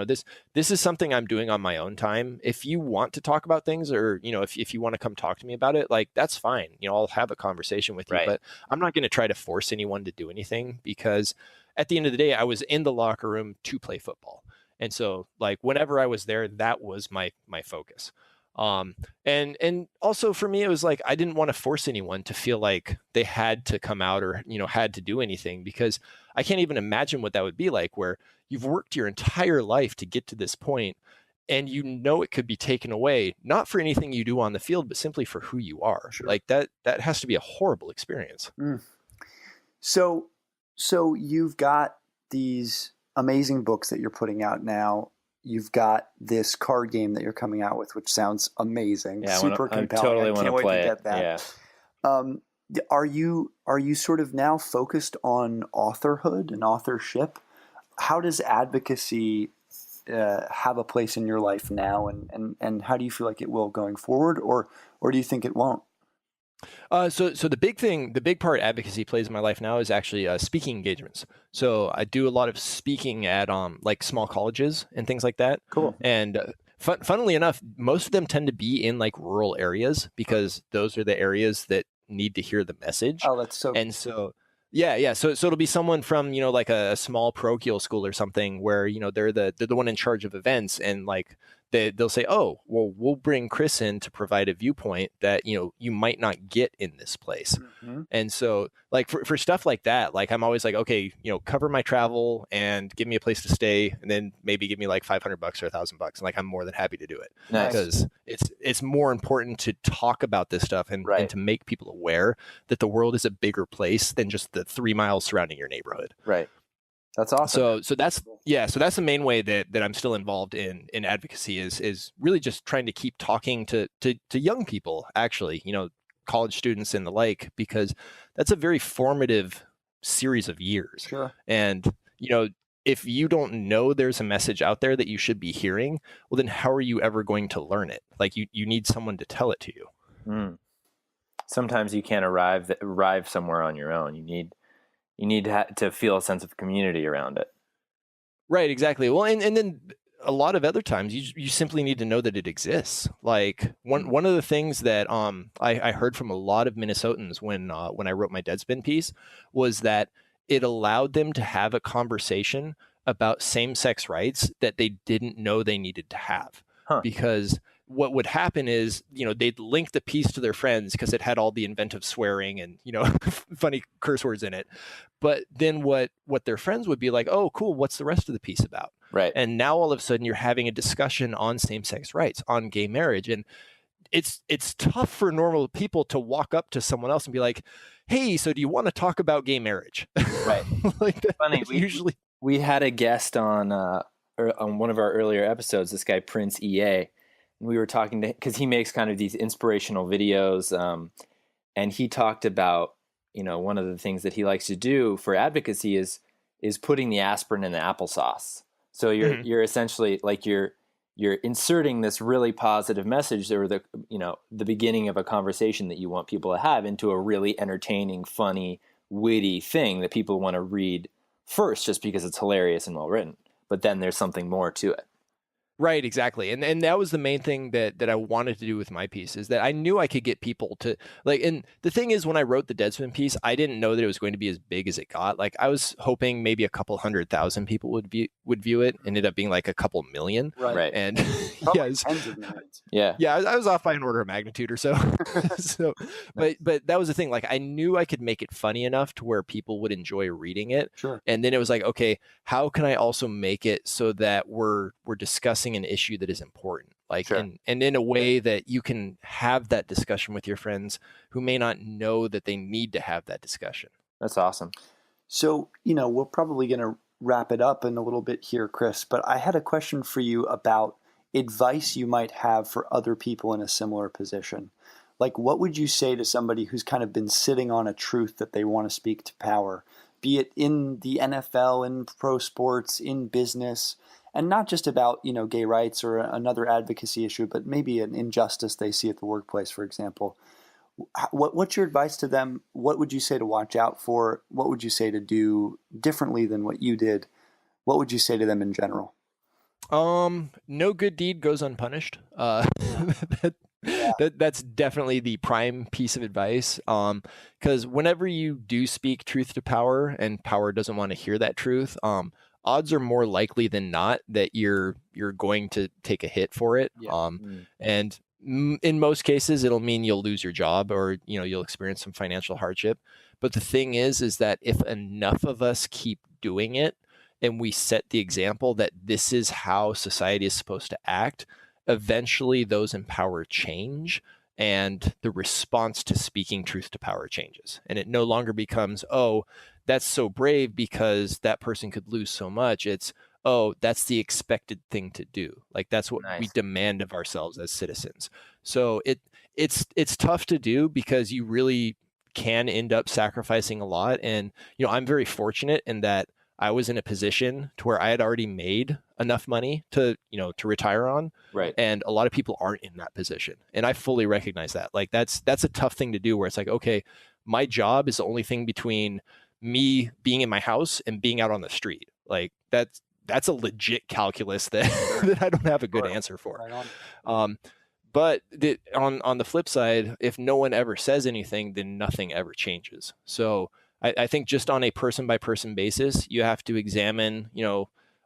this is something I'm doing on my own time. If you want to talk about things or, if you want to come talk to me about it, like that's fine. I'll have a conversation with you, but I'm not going to try to force anyone to do anything because at the end of the day, I was in the locker room to play football. And so like whenever I was there, that was my focus. And also for me, it was like, I didn't want to force anyone to feel like they had to come out or, had to do anything because I can't even imagine what that would be like where you've worked your entire life to get to this point and it could be taken away, not for anything you do on the field, but simply for who you are. Sure. Like that has to be a horrible experience. So you've got these amazing books that you're putting out now. You've got this card game that you're coming out with, which sounds amazing, super compelling. I can't wait to get that. Yeah. Are you sort of now focused on authorhood and authorship? How does advocacy have a place in your life now, and how do you feel like it will going forward, or do you think it won't? So the big part advocacy plays in my life now is actually speaking engagements. So I do a lot of speaking at like small colleges and things like that. Cool. And funnily enough, most of them tend to be in like rural areas because those are the areas that need to hear the message. Oh, that's so. And so yeah. So it'll be someone from like a small parochial school or something where they're the one in charge of events and like. They'll say, oh, well, we'll bring Chris in to provide a viewpoint that, you might not get in this place. Mm-hmm. And so like for stuff like that, like I'm always like, okay, cover my travel and give me a place to stay and then maybe give me like $500 or $1,000. And like, I'm more than happy to do it. Nice. Because it's more important to talk about this stuff and to make people aware that the world is a bigger place than just the 3 miles surrounding your neighborhood. Right. That's awesome. So that's the main way that I'm still involved in advocacy is really just trying to keep talking to young people, actually, college students and the like, because that's a very formative series of years. Sure. And, if you don't know there's a message out there that you should be hearing, well, then how are you ever going to learn it? Like you need someone to tell it to you. Sometimes you can't arrive somewhere on your own. You you need to feel a sense of community around it. Right, exactly. Well, and then a lot of other times you simply need to know that it exists. Like one of the things that I heard from a lot of Minnesotans when I wrote my Deadspin piece was that it allowed them to have a conversation about same-sex rights that they didn't know they needed to have. Because what would happen is, they'd link the piece to their friends because it had all the inventive swearing and, funny curse words in it. But then what their friends would be like, oh, cool, what's the rest of the piece about? Right. And now all of a sudden you're having a discussion on same-sex rights, on gay marriage. And it's tough for normal people to walk up to someone else and be like, hey, so do you want to talk about gay marriage? Right. Like that, Funny. We had a guest on one of our earlier episodes, this guy, Prince EA. And we were talking to, because he makes kind of these inspirational videos. And he talked about, one of the things that he likes to do for advocacy is putting the aspirin in the applesauce. So you're essentially like you're inserting this really positive message or the beginning of a conversation that you want people to have into a really entertaining, funny, witty thing that people want to read first just because it's hilarious and well written. But then there's something more to it. Right, exactly. And that was the main thing that I wanted to do with my piece, is that I knew I could get people to like, and the thing is, when I wrote the Deadspin piece, I didn't know that it was going to be as big as it got. Like, I was hoping maybe a couple 100,000 people would view it. Ended up being like a couple million. Right. And tens of millions. Yeah, I was off by an order of magnitude or so. But that was the thing. Like, I knew I could make it funny enough to where people would enjoy reading it. Sure. And then it was like, okay, how can I also make it so that we're discussing an issue that is important, like, sure. and in a way that you can have that discussion with your friends who may not know that they need to have that discussion. That's awesome. So, we're probably going to wrap it up in a little bit here, Chris, but I had a question for you about advice you might have for other people in a similar position. Like, what would you say to somebody who's kind of been sitting on a truth that they want to speak to power, be it in the NFL, in pro sports, in business, and not just about, gay rights or another advocacy issue, but maybe an injustice they see at the workplace, for example. What's your advice to them? What would you say to watch out for? What would you say to do differently than what you did? What would you say to them in general? No good deed goes unpunished. That's definitely the prime piece of advice. Because whenever you do speak truth to power and power doesn't want to hear that truth, odds are more likely than not that you're going to take a hit for it. Yeah. And in most cases, it'll mean you'll lose your job or, you'll experience some financial hardship. But the thing is that if enough of us keep doing it and we set the example that this is how society is supposed to act, eventually those in power change and the response to speaking truth to power changes. And it no longer becomes, oh, that's so brave because that person could lose so much. It's, oh, that's the expected thing to do. Like, that's what we demand of ourselves as citizens. So it's tough to do because you really can end up sacrificing a lot. And, I'm very fortunate in that I was in a position to where I had already made enough money to retire on. Right. And a lot of people aren't in that position. And I fully recognize that. Like, that's a tough thing to do, where it's like, okay, my job is the only thing between me being in my house and being out on the street. Like, that's a legit calculus that I don't have a good answer for. Right. But on the flip side, if no one ever says anything, then nothing ever changes. So I think just on a person by person basis, you have to examine,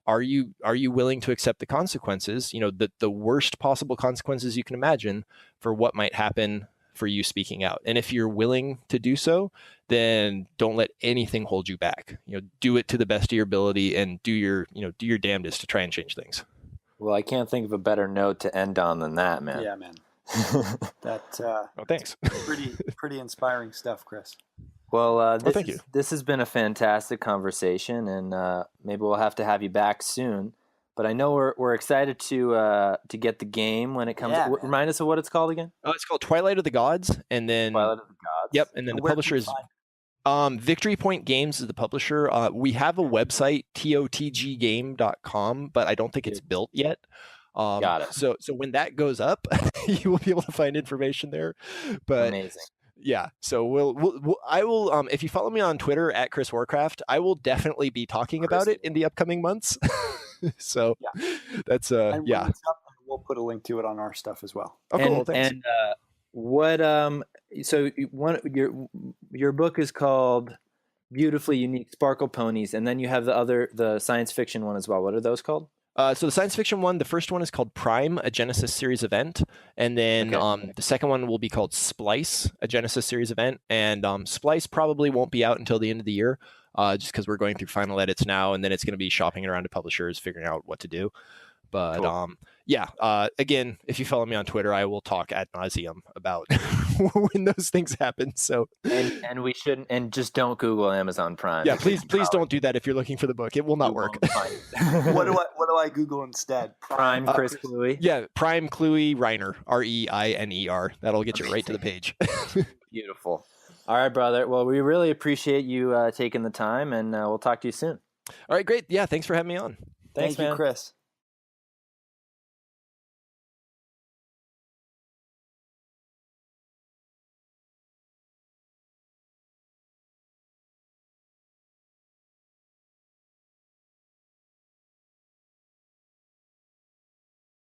are you willing to accept the consequences, the worst possible consequences you can imagine for what might happen for you speaking out. And if you're willing to do so, then don't let anything hold you back. Do it to the best of your ability and do your damnedest to try and change things. Well, I can't think of a better note to end on than that, man. Yeah, man. Thanks. Pretty inspiring stuff, Chris. Well, thank you. This has been a fantastic conversation, and maybe we'll have to have you back soon. But I know we're excited to get the game when it comes. Yeah, remind us of what it's called again. Oh, it's called Twilight of the Gods, and then Twilight of the Gods. Yep, and then the publisher is Victory Point Games is the publisher. We have a website, totggame.com, but I don't think it's built yet. Got it. So when that goes up, you will be able to find information there. But amazing. yeah. So I will if you follow me on Twitter at Chris Warcraft, I will definitely be talking about it in the upcoming months. So that's And yeah. when it's up, we'll put a link to it on our stuff as well. Oh, cool. Thanks. And what so your book is called Beautifully Unique Sparkle Ponies, and then you have the science fiction one as well. What are those called? So the science fiction one, the first one is called Prime, a Genesis series event, and then the second one will be called Splice, a Genesis series event, and Splice probably won't be out until the end of the year, just because we're going through final edits now, and then it's going to be shopping around to publishers, figuring out what to do. But cool. Again, if you follow me on Twitter, I will talk ad nauseum about when those things happen. So and we shouldn't, and just don't Google Amazon Prime. Yeah, please don't do that if you're looking for the book. It will not work. What do I Google instead? Prime Chris Kluwe. Yeah, Prime Kluwe Reiner, Reiner. That'll get you right to the page. Beautiful. All right, brother. Well, we really appreciate you taking the time, and we'll talk to you soon. All right, great. Yeah, thanks for having me on. Thanks, Thank you, man. Chris.